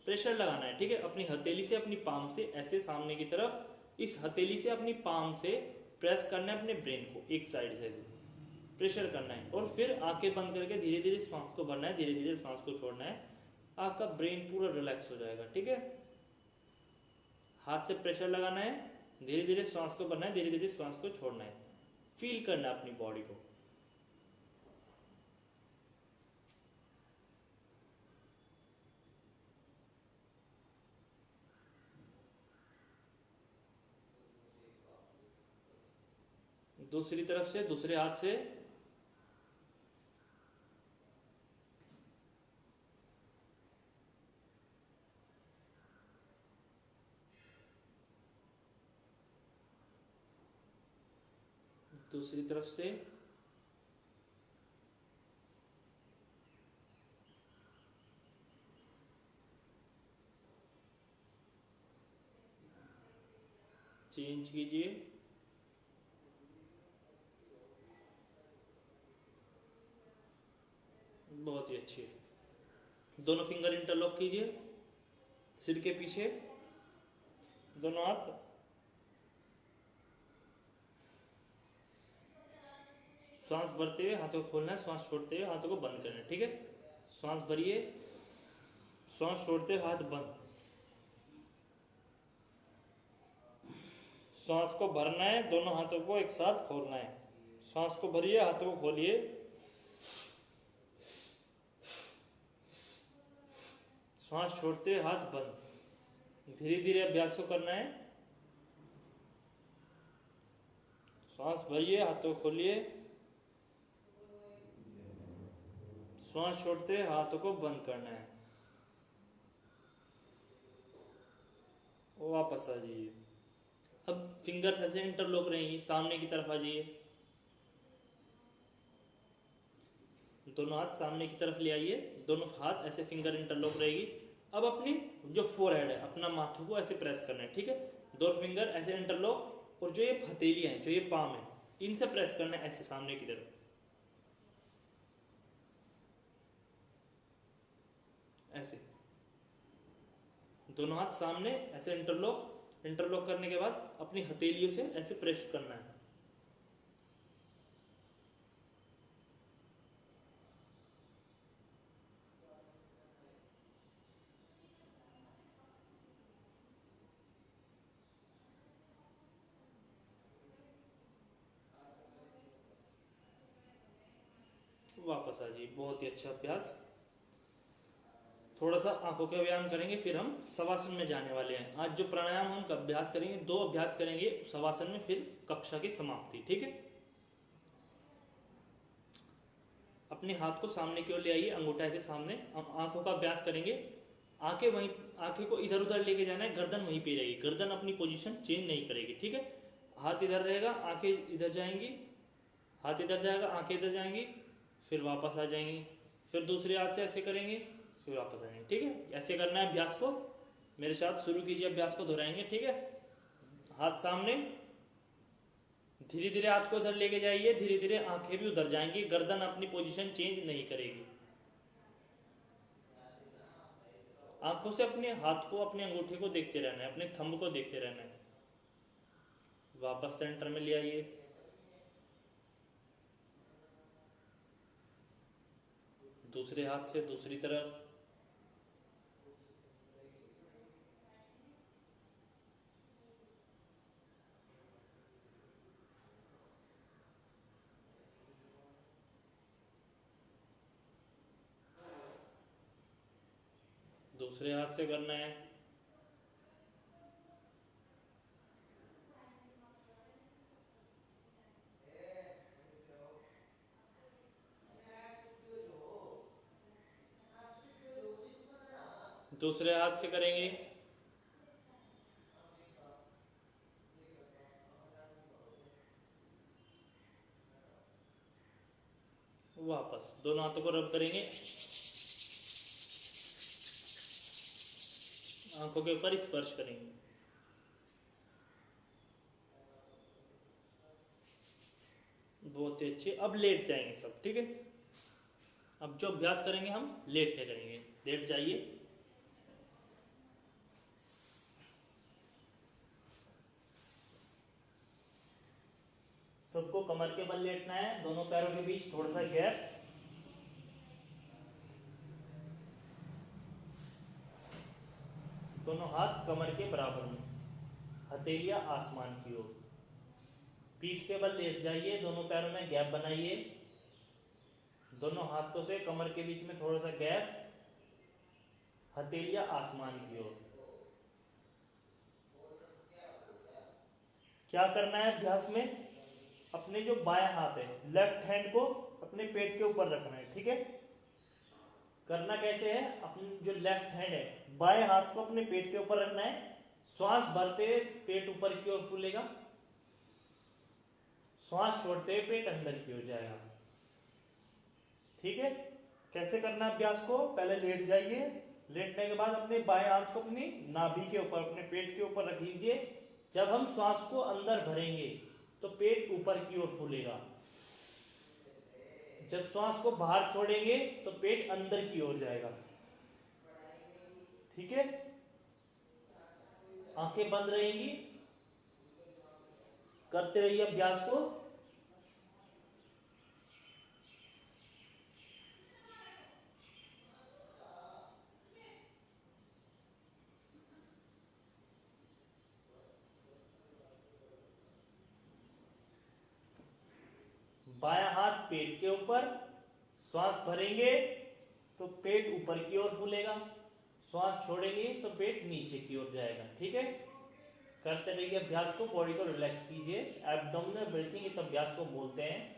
प्रेशर लगाना है, ठीक है। अपनी हथेली से, अपनी पाम से ऐसे सामने की तरफ, इस हथेली से अपनी पाम से प्रेस करना है अपने ब्रेन को, एक साइड से ऐसे प्रेशर करना है। और फिर आंखें बंद करके धीरे धीरे सांस को भरना है, धीरे धीरे सांस को छोड़ना है। आपका ब्रेन पूरा रिलैक्स हो जाएगा, ठीक है। हाथ से प्रेशर लगाना है, धीरे धीरे सांस को भरना है, धीरे धीरे सांस को छोड़ना है। फील करना है अपनी बॉडी को। दूसरी तरफ से दूसरे हाथ से दूसरी तरफ से चेंज कीजिए। बहुत ही अच्छी। दोनों फिंगर इंटरलॉक कीजिए सिर के पीछे, दोनों हाथ श्वास भरते हुए हाथों को खोलना है, श्वास छोड़ते हुए हाथों को बंद करना है। ठीक है, श्वास भरिए, श्वास छोड़ते हुए हाथ बंद। श्वास को भरना है, दोनों हाथों को एक साथ खोलना है। श्वास को भरिए, हाथों को खोलिए, श्वास छोड़ते हुए हाथ बंद। धीरे धीरे अभ्यास को करना है। श्वास भरिए, हाथों को खोलिए, श्वास छोड़ते हुए हाथों को बंद करना है। वापस आ जाइए। अब फिंगर्स ऐसे इंटरलॉक रहेंगी, सामने की तरफ आ जाइए। दोनों हाथ सामने की तरफ ले आइए, दोनों हाथ ऐसे फिंगर इंटरलॉक रहेगी। अब अपनी जो फोरहेड है, अपना माथों को ऐसे प्रेस करना है। ठीक है, दो फिंगर ऐसे इंटरलॉक, और जो ये हथेलियां हैं, जो ये पाम है, इनसे प्रेस करना है ऐसे सामने की तरफ, ऐसे। दोनों हाथ सामने ऐसे इंटरलॉक करने के बाद अपनी हथेलियों से ऐसे प्रेस करना है। वापस आ जाइए। बहुत ही अच्छा अभ्यास। थोड़ा सा आंखों का व्यायाम करेंगे, फिर हम शवासन में जाने वाले हैं। आज जो प्राणायाम हम अभ्यास करेंगे, 2 अभ्यास करेंगे शवासन में, फिर कक्षा की समाप्ति। ठीक है, अपने हाथ को सामने की ओर ले आइए, अंगूठा ऐसे सामने। आंखों का अभ्यास करेंगे। आंखें को इधर उधर लेके जाना है, गर्दन वहीं पे रहेगी, गर्दन अपनी पोजीशन चेंज नहीं करेगी। ठीक है, हाथ इधर रहेगा, आंखें इधर जाएंगी, हाथ इधर जाएगा, आंखें इधर जाएंगी, फिर वापस आ जाएंगी। फिर दूसरे हाथ से ऐसे करेंगे, फिर वापस आएंगे। ठीक है, ऐसे करना है अभ्यास को। मेरे साथ शुरू कीजिए, अभ्यास को दोहराएंगे। ठीक है, हाथ सामने, धीरे धीरे हाथ को उधर लेके जाइए, धीरे धीरे आंखें भी उधर जाएंगी, गर्दन अपनी पोजीशन चेंज नहीं करेगी। आंखों से अपने हाथ को, अपने अंगूठे को देखते रहना है, अपने थंब को देखते रहना है। वापस सेंटर में ले आइए। दूसरे हाथ से दूसरी तरफ, दूसरे हाथ से करना है। दूसरे हाथ से करेंगे। वापस दोनों हाथों को रब करेंगे, आंखों के ऊपर स्पर्श करेंगे। बहुत ही अच्छे। अब लेट जाएंगे सब। ठीक है, अब जो अभ्यास करेंगे हम लेट के करेंगे। लेट जाइए। सबको कमर के बल लेटना है, दोनों पैरों के बीच थोड़ा सा गैप। दोनों हाथ कमर के बराबर में, हथेलियां आसमान की ओर। पीठ के बल लेट जाइए, दोनों पैरों में गैप बनाइए, दोनों हाथों से कमर के बीच में थोड़ा सा गैप, हथेलियां आसमान की ओर। क्या करना है अभ्यास में? अपने जो बायां हाथ है, लेफ्ट हैंड को अपने पेट के ऊपर रखना है, ठीक है। करना कैसे है, अपने जो लेफ्ट हैंड है बाएं हाथ को अपने पेट के ऊपर रखना है। श्वास भरते हुए पेट ऊपर की ओर फूलेगा, श्वास छोड़ते हुए पेट अंदर की ओर जाएगा, ठीक है। कैसे करना है अभ्यास को, पहले लेट जाइए, लेटने के बाद अपने बाएं हाथ को अपनी नाभि के ऊपर, अपने पेट के ऊपर रख लीजिए। जब हम श्वास को अंदर भरेंगे तो पेट ऊपर की ओर फूलेगा, जब श्वास को बाहर छोड़ेंगे तो पेट अंदर की ओर जाएगा, ठीक है। आंखें बंद रहेंगी, करते रहिए अभ्यास को। बायां हाथ पेट के ऊपर, श्वास भरेंगे तो पेट ऊपर की ओर फूलेगा, श्वास छोड़ेंगे तो पेट नीचे की ओर जाएगा, ठीक है। करते रहिए अभ्यास को, बॉडी को रिलैक्स कीजिए। एब्डोमिनल ब्रीथिंग इस अभ्यास को बोलते हैं।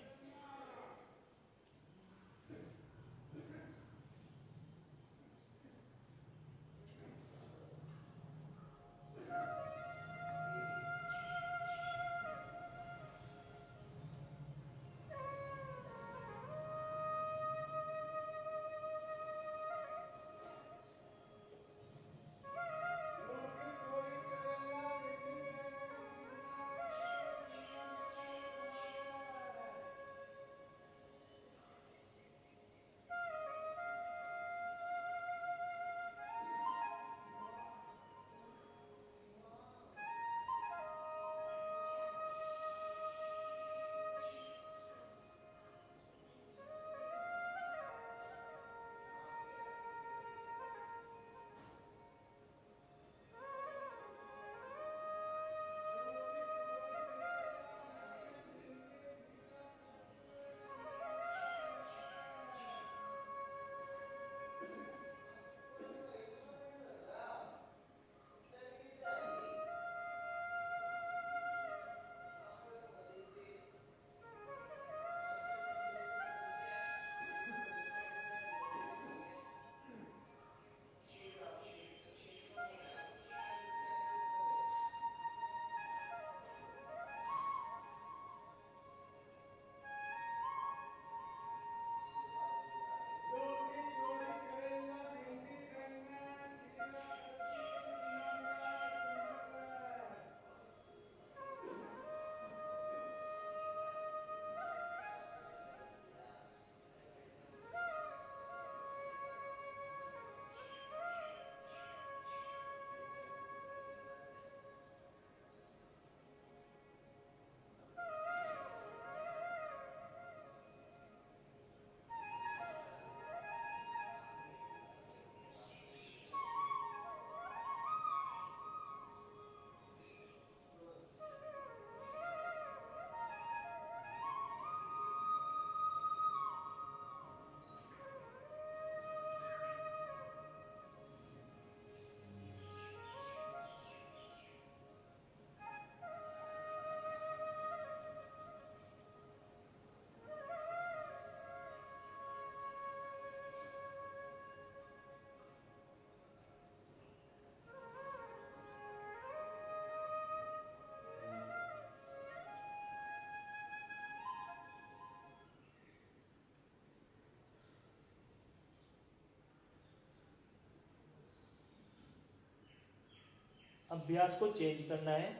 अभ्यास को चेंज करना है।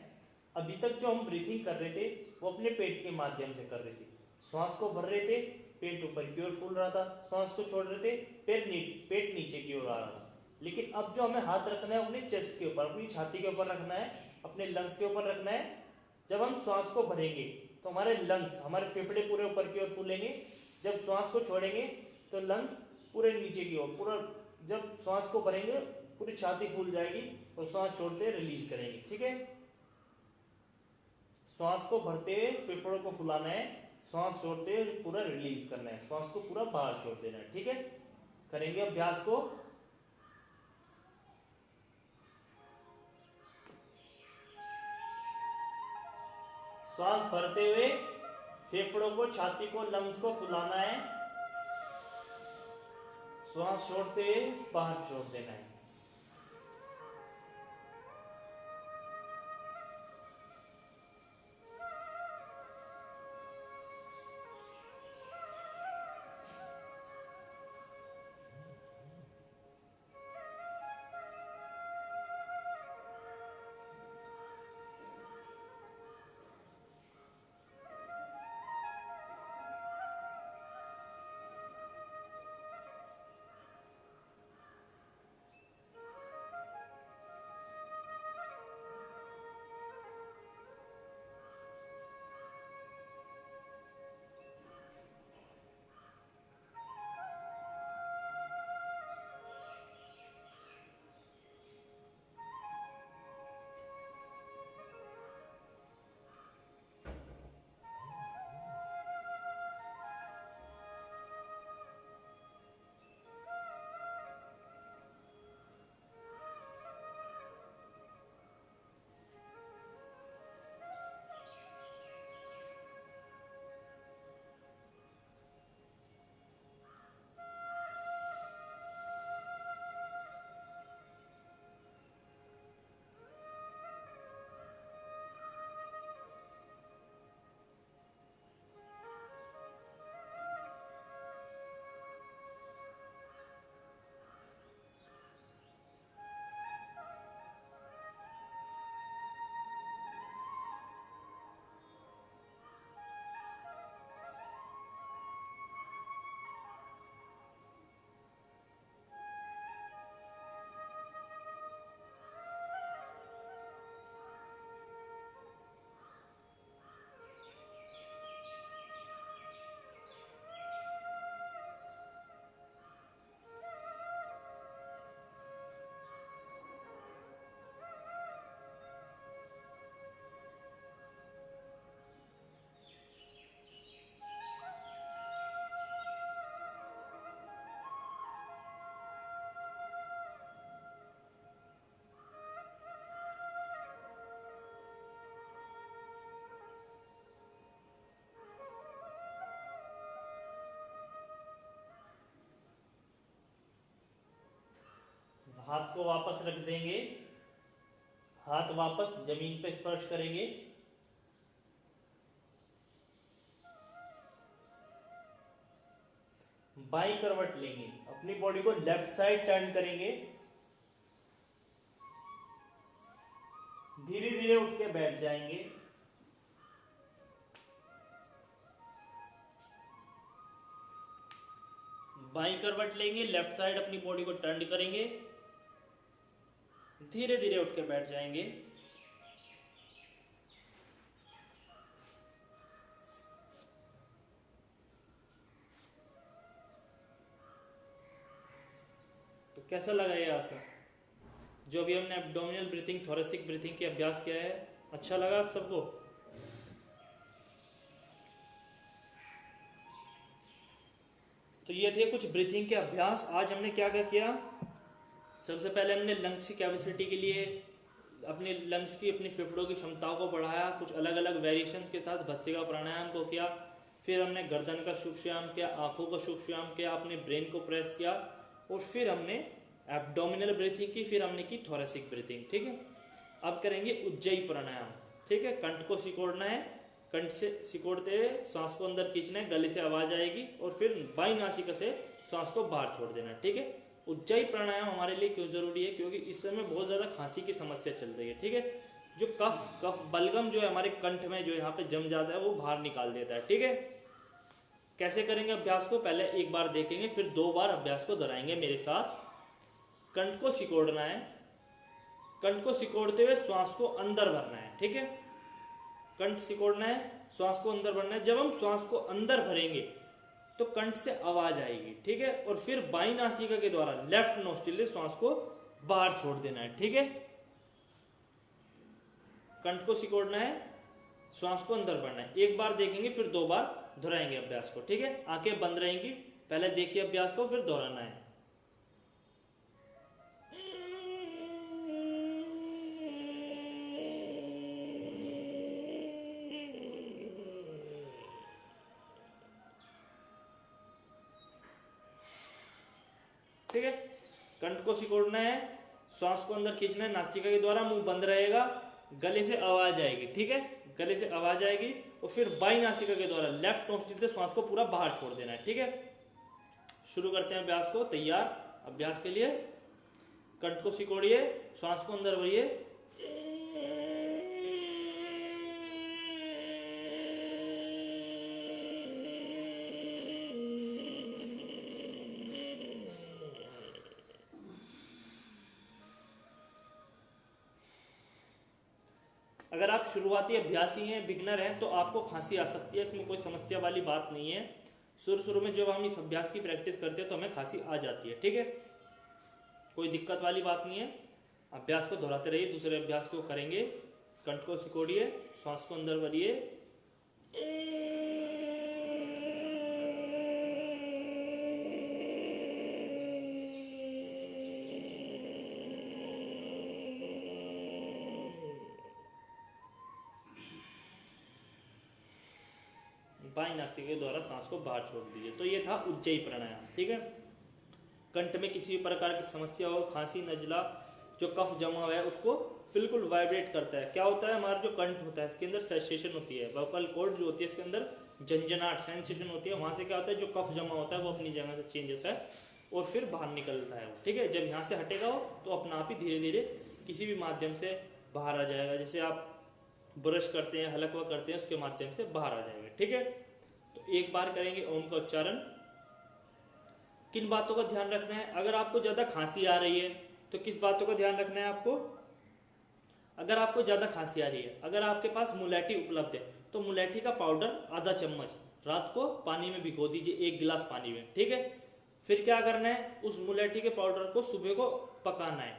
अभी तक जो हम ब्रीथिंग कर रहे थे वो अपने पेट के माध्यम से कर रहे थे, श्वास को भर रहे थे, पेट ऊपर की ओर फूल रहा था, श्वास को छोड़ रहे थे, पेट नीचे की ओर आ रहा था। लेकिन अब जो हमें हाथ रखना है अपने चेस्ट के ऊपर, अपनी छाती के ऊपर रखना है, अपने लंग्स के ऊपर रखना है। जब हम श्वास को भरेंगे तो हमारे लंग्स, हमारे फेफड़े पूरे ऊपर की ओर फूलेंगे, जब श्वास को छोड़ेंगे तो लंग्स पूरे नीचे की ओर, पूरा जब श्वास को भरेंगे पूरी छाती फूल जाएगी और श्वास छोड़ते रिलीज करेंगे, ठीक है। श्वास को भरते हुए फेफड़ों को फुलाना है, श्वास छोड़ते हुए पूरा रिलीज करना है, श्वास को पूरा बाहर छोड़ देना है, ठीक है। करेंगे अभ्यास को। श्वास भरते हुए फेफड़ों को, छाती को, लंग्स को फुलाना है, श्वास छोड़ते हुए बाहर छोड़ देना है। हाथ को वापस रख देंगे, हाथ वापस जमीन पे स्पर्श करेंगे। बाईं करवट लेंगे, अपनी बॉडी को लेफ्ट साइड टर्न करेंगे, धीरे धीरे उठ के बैठ जाएंगे। बाईं करवट लेंगे, लेफ्ट साइड अपनी बॉडी को टर्न करेंगे, धीरे धीरे उठ के बैठ जाएंगे। तो कैसा लगा ये आसन? जो भी हमने एब्डोमिनल ब्रीथिंग, थोरेसिक ब्रीथिंग के अभ्यास किया है, अच्छा लगा आप सबको? तो ये थे कुछ ब्रीथिंग के अभ्यास। आज हमने क्या क्या किया? सबसे पहले हमने लंग्स की कैपेसिटी के लिए अपने लंग्स की, अपनी फेफड़ों की क्षमताओं को बढ़ाया, कुछ अलग अलग वेरिएशंस के साथ भस्त्रिका प्राणायाम को किया। फिर हमने गर्दन का सूक्ष्म किया, आंखों का सूक्ष्म किया, अपने ब्रेन को प्रेस किया, और फिर हमने एब्डोमिनल ब्रीथिंग की, फिर हमने की थोरेसिक ब्रीथिंग। ठीक है, अब करेंगे उज्जयी प्राणायाम। ठीक है, कंठ को सिकोड़ना है, कंठ से सिकोड़ते हुए सांस को अंदर खींचना है, गले से आवाज आएगी, और फिर बाईं नासिका से सांस को बाहर छोड़ देना है। ठीक है, उज्जयी प्राणायाम हमारे लिए क्यों जरूरी है? क्योंकि इस समय बहुत ज्यादा खांसी की समस्या चल रही है। ठीक है, जो कफ बलगम जो है हमारे कंठ में, जो यहाँ पे जम जाता है, वो बाहर निकाल देता है। ठीक है, कैसे करेंगे अभ्यास को? पहले एक बार देखेंगे, फिर 2 बार अभ्यास को दोहराएंगे मेरे साथ। कंठ को सिकोड़ना है, कंठ को सिकोड़ते हुए श्वास को अंदर भरना है। ठीक है, कंठ सिकोड़ना है, श्वास को अंदर भरना है। जब हम श्वास को अंदर भरेंगे तो कंठ से आवाज आएगी। ठीक है, और फिर बाईं नासिका के द्वारा लेफ्ट नोस्ट्रिल से श्वास को बाहर छोड़ देना है। ठीक है, कंठ को सिकोड़ना है, श्वास को अंदर भरना है। एक बार देखेंगे, फिर 2 बार दोहराएंगे अभ्यास को। ठीक है, आंखें बंद रहेंगी, पहले देखिए अभ्यास को, फिर दोहराना है। कंठ को सिकोड़ना है, श्वास को अंदर खींचना है नासिका के द्वारा, मुंह बंद रहेगा, गले से आवाज आएगी, ठीक है, गले से आवाज आएगी और फिर बाई नासिका के द्वारा लेफ्ट नोस्ट्रिल से श्वास को पूरा बाहर छोड़ देना है, ठीक है। शुरू करते हैं अभ्यास को। तैयार अभ्यास के लिए। कंठ को सिकोड़िए, श्वास को अंदर भरिए, अगर आप शुरुआती अभ्यासी हैं, बिगनर हैं, तो आपको खांसी आ सकती है, इसमें कोई समस्या वाली बात नहीं है। शुरू में जब हम इस अभ्यास की प्रैक्टिस करते हैं तो हमें खांसी आ जाती है, ठीक है, कोई दिक्कत वाली बात नहीं है। अभ्यास को दोहराते रहिए, दूसरे अभ्यास को करेंगे। कंठ को सिकोड़िए, श्वास को अंदर भरिए, बाई नासिका के द्वारा सांस को बाहर छोड़ दीजिए। तो ये था उज्जयी प्राणायाम, ठीक है। कंठ में किसी भी प्रकार की समस्या हो, खांसी, नजला, जो कफ जमा हुआ है उसको बिल्कुल वाइब्रेट करता है। क्या होता है, हमारा जो कंठ होता है इसके अंदर सेंसेशन होती है, वोकल कॉर्ड जो होती है इसके अंदर झंझनाहट सेंसेशन होती है। वहां से क्या होता है, जो कफ जमा होता है वो अपनी जगह से चेंज होता है और फिर बाहर निकलता है, ठीक है। जब यहाँ से हटेगा वो तो अपना आप ही धीरे धीरे किसी भी माध्यम से बाहर आ जाएगा। जैसे आप ब्रश करते हैं, हलकवा करते हैं, उसके माध्यम से बाहर आ जाएगा, ठीक है। तो एक बार करेंगे ओम का उच्चारण। किन बातों का ध्यान रखना है, अगर आपको ज्यादा खांसी आ रही है तो किस बातों का ध्यान रखना है आपको। अगर आपको ज्यादा खांसी आ रही है, अगर आपके पास मुलेठी उपलब्ध है तो मुलेठी का पाउडर आधा चम्मच रात को पानी में भिगो दीजिए, 1 गिलास पानी में, ठीक है। फिर क्या करना है, उस मुलेठी के पाउडर को सुबह को पकाना है,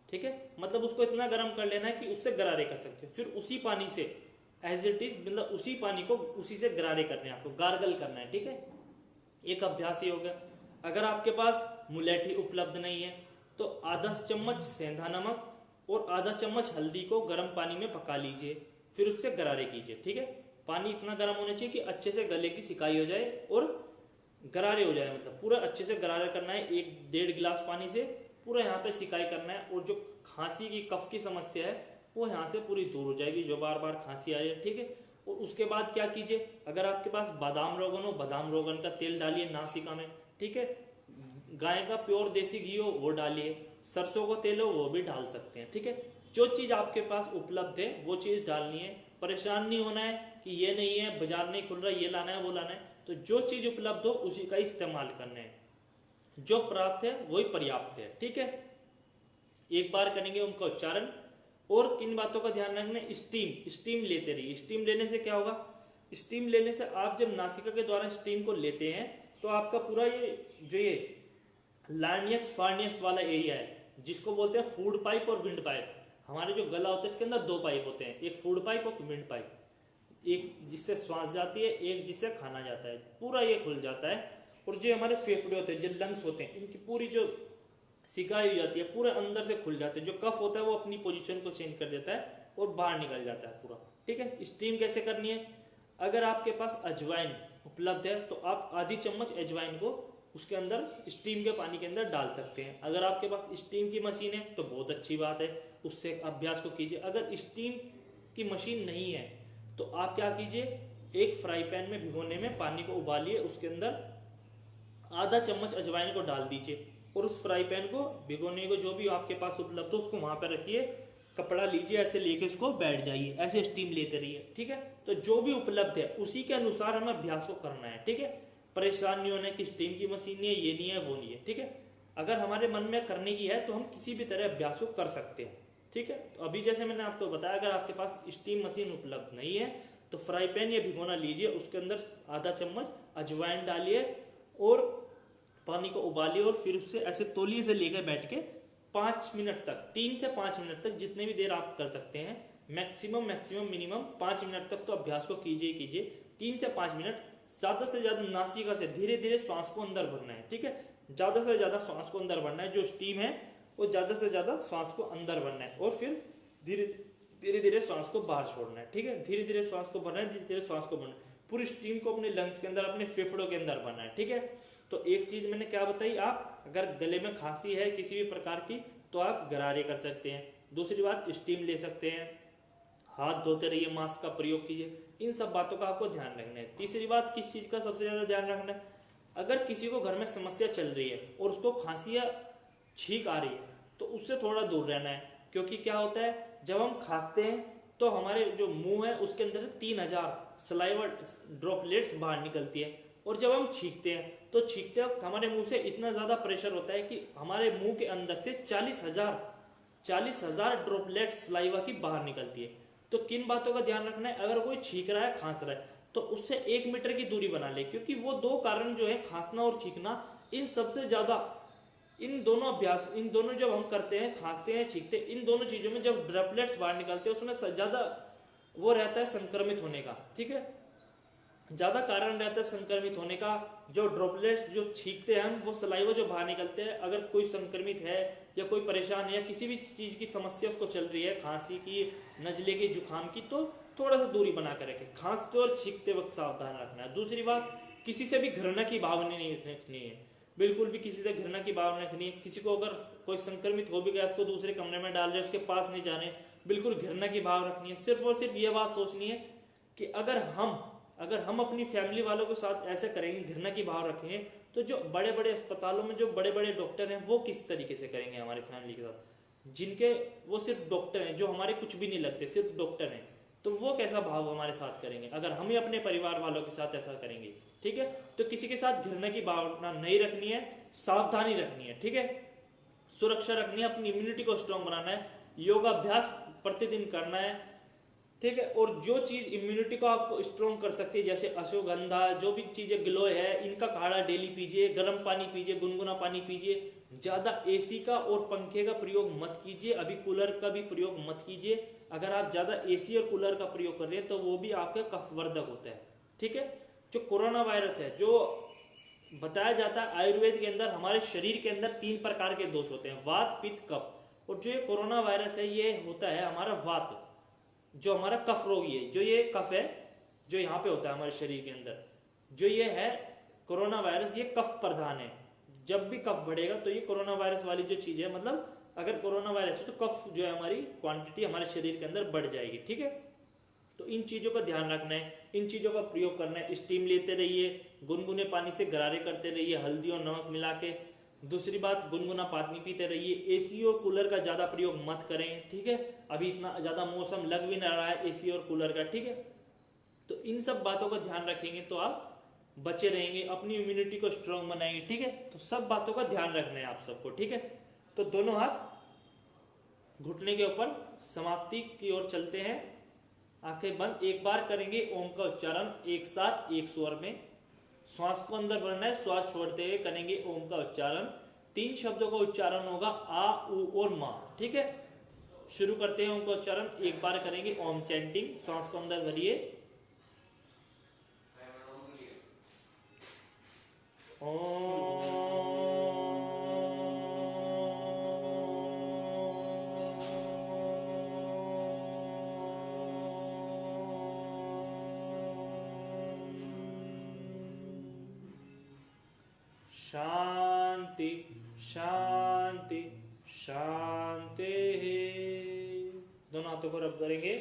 ठीक है, मतलब उसको इतना गर्म कर लेना है कि उससे गरारे कर सकते हैं। फिर उसी पानी से एज इट इज, मतलब उसी पानी को उसी से गरारे करने हैं, आपको गार्गल करना है, ठीक है। एक अभ्यास ही हो गया। अगर आपके पास मुलेठी उपलब्ध नहीं है तो आधा चम्मच सेंधा नमक और आधा चम्मच हल्दी को गर्म पानी में पका लीजिए, फिर उससे गरारे कीजिए, ठीक है। पानी इतना गर्म होना चाहिए कि अच्छे से गले की सिकाई हो जाए और गरारे हो जाए, मतलब पूरा अच्छे से गरारे करना है। 1-1.5 गिलास पानी से पूरा यहाँ पे सिकाई करना है और जो खांसी की कफ की समस्या है वो यहाँ से पूरी दूर हो जाएगी, जो बार बार खांसी आ रही है, ठीक है। और उसके बाद क्या कीजिए, अगर आपके पास बादाम रोगन हो, बादाम रोगन का तेल डालिए नासिका में, ठीक है। गाय का प्योर देसी घी हो वो डालिए, सरसों का तेल हो वो भी डाल सकते हैं, ठीक है। जो चीज आपके पास उपलब्ध है वो चीज डालनी है। परेशान नहीं होना है कि ये नहीं है, बाजार नहीं खुल रहा, ये लाना है वो लाना है, तो जो चीज उपलब्ध हो उसी का इस्तेमाल करना है। जो प्राप्त है वही पर्याप्त है, ठीक है। एक बार करेंगे उनका उच्चारण। और किन बातों का ध्यान रखना है, स्टीम लेते रहिए। स्टीम लेने से क्या होगा, स्टीम लेने से आप जब नासिका के द्वारा स्टीम को लेते हैं तो आपका पूरा ये लार्नियक्स फार्नियक्स वाला एरिया है, जिसको बोलते हैं फूड पाइप और विंड पाइप। हमारे जो गला होता है इसके अंदर 2 पाइप होते हैं, एक फूड पाइप और विंड पाइप, एक जिससे श्वास जाती है, एक जिससे खाना जाता है, पूरा ये खुल जाता है। और जो हमारे फेफड़े होते हैं, जो लंग्स होते हैं, इनकी पूरी जो सिकाई हो जाती है, पूरे अंदर से खुल जाते हैं। जो कफ होता है वो अपनी पोजीशन को चेंज कर देता है और बाहर निकल जाता है पूरा, ठीक है। स्टीम कैसे करनी है, अगर आपके पास अजवाइन उपलब्ध है तो आप आधी चम्मच अजवाइन को उसके अंदर स्टीम के पानी के अंदर डाल सकते हैं। अगर आपके पास स्टीम की मशीन है तो बहुत अच्छी बात है, उससे अभ्यास को कीजिए। अगर स्टीम की मशीन नहीं है तो आप क्या कीजिए, एक फ्राई पैन में भिगोने में पानी को उबालिए, उसके अंदर आधा चम्मच अजवाइन को डाल दीजिए और उस फ्राई पैन को भिगोने को जो भी आपके पास उपलब्ध हो उसको वहां पर रखिए, कपड़ा लीजिए, ऐसे लेके उसको बैठ जाइए, ऐसे स्टीम लेते रहिए, ठीक है। तो जो भी उपलब्ध है उसी के अनुसार हमें अभ्यास को करना है, ठीक है। परेशान नहीं होना कि स्टीम की मशीन नहीं है, ये नहीं है, वो नहीं है, ठीक है। अगर हमारे मन में करने की है तो हम किसी भी तरह अभ्यास को कर सकते हैं, ठीक है। तो अभी जैसे मैंने आपको बताया, अगर आपके पास स्टीम मशीन उपलब्ध नहीं है तो फ्राई पैन या भिगोना लीजिए, उसके अंदर आधा चम्मच अजवाइन डालिए और पानी को उबालिए और फिर उससे ऐसे तौलिए से लेकर बैठ के 5 मिनट तक, 3 से 5 मिनट तक, जितने भी देर आप कर सकते हैं, मैक्सिमम मिनिमम 5 मिनट तक तो अभ्यास को कीजिए। 3 से 5 मिनट, ज्यादा से ज्यादा नासिका से धीरे धीरे श्वास को अंदर भरना है, ठीक है। ज्यादा से ज्यादा श्वास को अंदर भरना है, जो स्टीम है वो ज्यादा से ज्यादा श्वास को अंदर भरना है और फिर धीरे धीरे श्वास को बाहर छोड़ना है, ठीक है। धीरे धीरे श्वास को भरना है, धीरे धीरे श्वास को भरना है, पूरी स्टीम को अपने लंग्स के अंदर, अपने फेफड़ों के अंदर भरना है, ठीक है। तो एक चीज मैंने क्या बताई, आप अगर गले में खांसी है किसी भी प्रकार की तो आप गरारे कर सकते हैं। दूसरी बात, स्टीम ले सकते हैं, हाथ धोते रहिए, मास्क का प्रयोग कीजिए। इन सब बातों का आपको ध्यान रखना है। तीसरी बात, किस चीज़ का सबसे ज़्यादा ध्यान रखना है, अगर किसी को घर में समस्या चल रही है और उसको खांसी या छींक आ रही है तो उससे थोड़ा दूर रहना है। क्योंकि क्या होता है, जब हम खांसते हैं तो हमारे जो मुंह है उसके अंदर 3000 सलाइवा ड्रॉपलेट्स बाहर निकलती है, और जब हम छींकते हैं तो छींकते वक्त हमारे मुंह से इतना ज़्यादा प्रेशर होता है कि हमारे मुंह के अंदर से 40,000 ड्रॉपलेट सलाइवा की बाहर निकलती है। तो किन बातों का ध्यान रखना है, अगर कोई छींक रहा है, खांस रहा है, तो उससे 1 मीटर की दूरी बना ले, क्योंकि वो दो कारण जो है, खांसना और छींकना, इन सबसे ज्यादा इन दोनों जब हम करते हैं, खांसते हैं, छींकते हैं, इन दोनों चीजों में जब ड्रॉपलेट्स बाहर निकलते हैं उसमें ज्यादा वो रहता है संक्रमित होने का। ठीक है, ज्यादा कारण रहता है संक्रमित होने का। जो ड्रॉपलेट्स जो छींकते हैं हम, वो सलाइवा जो बाहर निकलते हैं, अगर कोई संक्रमित है या कोई परेशान है या किसी भी चीज की समस्या उसको चल रही है, खांसी की, नजले की, जुकाम की, तो थोड़ा सा दूरी बना कर रखें। खांसते और छींकते वक्त सावधान रखना है। दूसरी बात, किसी से भी घृणा की भावना नहीं रखनी है, बिल्कुल भी किसी से घृणा की भावना रखनी है। किसी को अगर कोई संक्रमित हो भी गया, उसको दूसरे कमरे में डाल रहे, उसके पास नहीं जाने, बिल्कुल घृणा की भाव रखनी है। सिर्फ और सिर्फ ये बात सोचनी है कि अगर हम अपनी फैमिली वालों के साथ ऐसे करेंगे, घृणा की भाव रखेंगे, तो जो बड़े बड़े अस्पतालों में जो बड़े बड़े डॉक्टर हैं वो किस तरीके से करेंगे हमारी फैमिली के साथ, जिनके वो सिर्फ डॉक्टर हैं, जो हमारे कुछ भी नहीं लगते, सिर्फ डॉक्टर हैं, तो वो कैसा भाव हमारे साथ करेंगे अगर हम ही अपने परिवार वालों के साथ ऐसा करेंगे। ठीक है, तो किसी के साथ घृणा की भावना नहीं रखनी है, सावधानी रखनी है। ठीक है, सुरक्षा रखनी है, अपनी इम्यूनिटी को स्ट्रांग बनाना है, योगाभ्यास प्रतिदिन करना है। ठीक है, और जो चीज इम्यूनिटी को आपको स्ट्रॉन्ग कर सकती है, जैसे अश्वगंधा, जो भी चीजें गिलोय है, इनका काढ़ा डेली पीजिए, गर्म पानी पीजिए, गुनगुना पानी पीजिए। ज्यादा एसी का और पंखे का प्रयोग मत कीजिए, अभी कूलर का भी प्रयोग मत कीजिए। अगर आप ज्यादा एसी और कूलर का प्रयोग कर रहे हैं तो वो भी आपके कफवर्धक होता है। ठीक है, जो कोरोना वायरस है, जो बताया जाता है आयुर्वेद के अंदर, हमारे शरीर के अंदर 3 प्रकार के दोष होते हैं, वात, पित्त, कफ। और जो ये कोरोना वायरस है, ये होता है हमारा वात, जो हमारा कफ रोगी है, जो ये कफ है जो यहाँ पे होता है हमारे शरीर के अंदर, जो ये है कोरोना वायरस, ये कफ प्रधान है। जब भी कफ बढ़ेगा तो ये कोरोना वायरस वाली जो चीज है, मतलब अगर कोरोना वायरस है तो कफ जो है हमारी क्वांटिटी हमारे शरीर के अंदर बढ़ जाएगी। ठीक है, तो इन चीजों का ध्यान रखना है, इन चीजों का प्रयोग करना है। स्टीम लेते रहिए, गुनगुने पानी से गरारे करते रहिए, हल्दी और नमक मिला के। दूसरी बात, गुनगुना पानी पीते रहिए। एसी और कूलर का ज्यादा प्रयोग मत करें। ठीक है, अभी इतना ज्यादा मौसम लग भी ना रहा है एसी और कूलर का। ठीक है, तो इन सब बातों का ध्यान रखेंगे तो आप बचे रहेंगे, अपनी इम्यूनिटी को स्ट्रांग बनाएंगे। ठीक है, तो सब बातों का ध्यान रखना है आप सबको। ठीक है, तो दोनों हाथ घुटने के ऊपर, समाप्ति की ओर चलते हैं, आंखें बंद। एक बार करेंगे ओम का उच्चारण एक साथ एक स्वर में, श्वास को अंदर भरना है, श्वास छोड़ते हुए करेंगे ओम का उच्चारण। 3 शब्दों का उच्चारण होगा, आ, उ और मा। ठीक है, शुरू करते हैं ओम का उच्चारण। एक बार करेंगे ओम चैंटिंग, श्वास को अंदर भरिए, ओम। शांति शांति शांति। दोनों हाथों को रब करेंगे,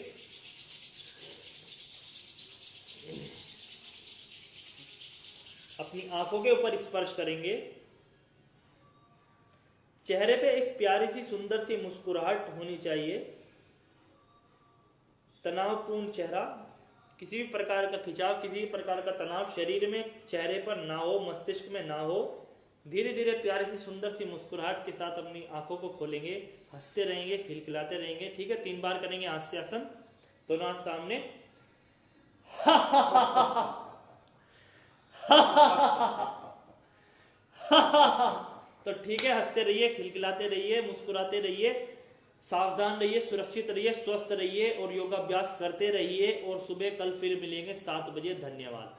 अपनी आंखों के ऊपर स्पर्श करेंगे। चेहरे पे एक प्यारी सी सुंदर सी मुस्कुराहट होनी चाहिए। तनावपूर्ण चेहरा, किसी भी प्रकार का खिंचाव, किसी भी प्रकार का तनाव शरीर में, चेहरे पर ना हो, मस्तिष्क में ना हो। धीरे धीरे प्यारी सी सुंदर सी मुस्कुराहट के साथ अपनी आंखों को खोलेंगे, हंसते रहेंगे, खिलखिलाते रहेंगे। ठीक है, 3 बार करेंगे हास्यासन, दोनों हाथ सामने। तो ठीक है, हंसते रहिए, खिलखिलाते रहिए, मुस्कुराते रहिए, सावधान रहिए, सुरक्षित रहिए, स्वस्थ रहिए और योगाभ्यास करते रहिए। और सुबह कल फिर मिलेंगे 7 बजे। धन्यवाद।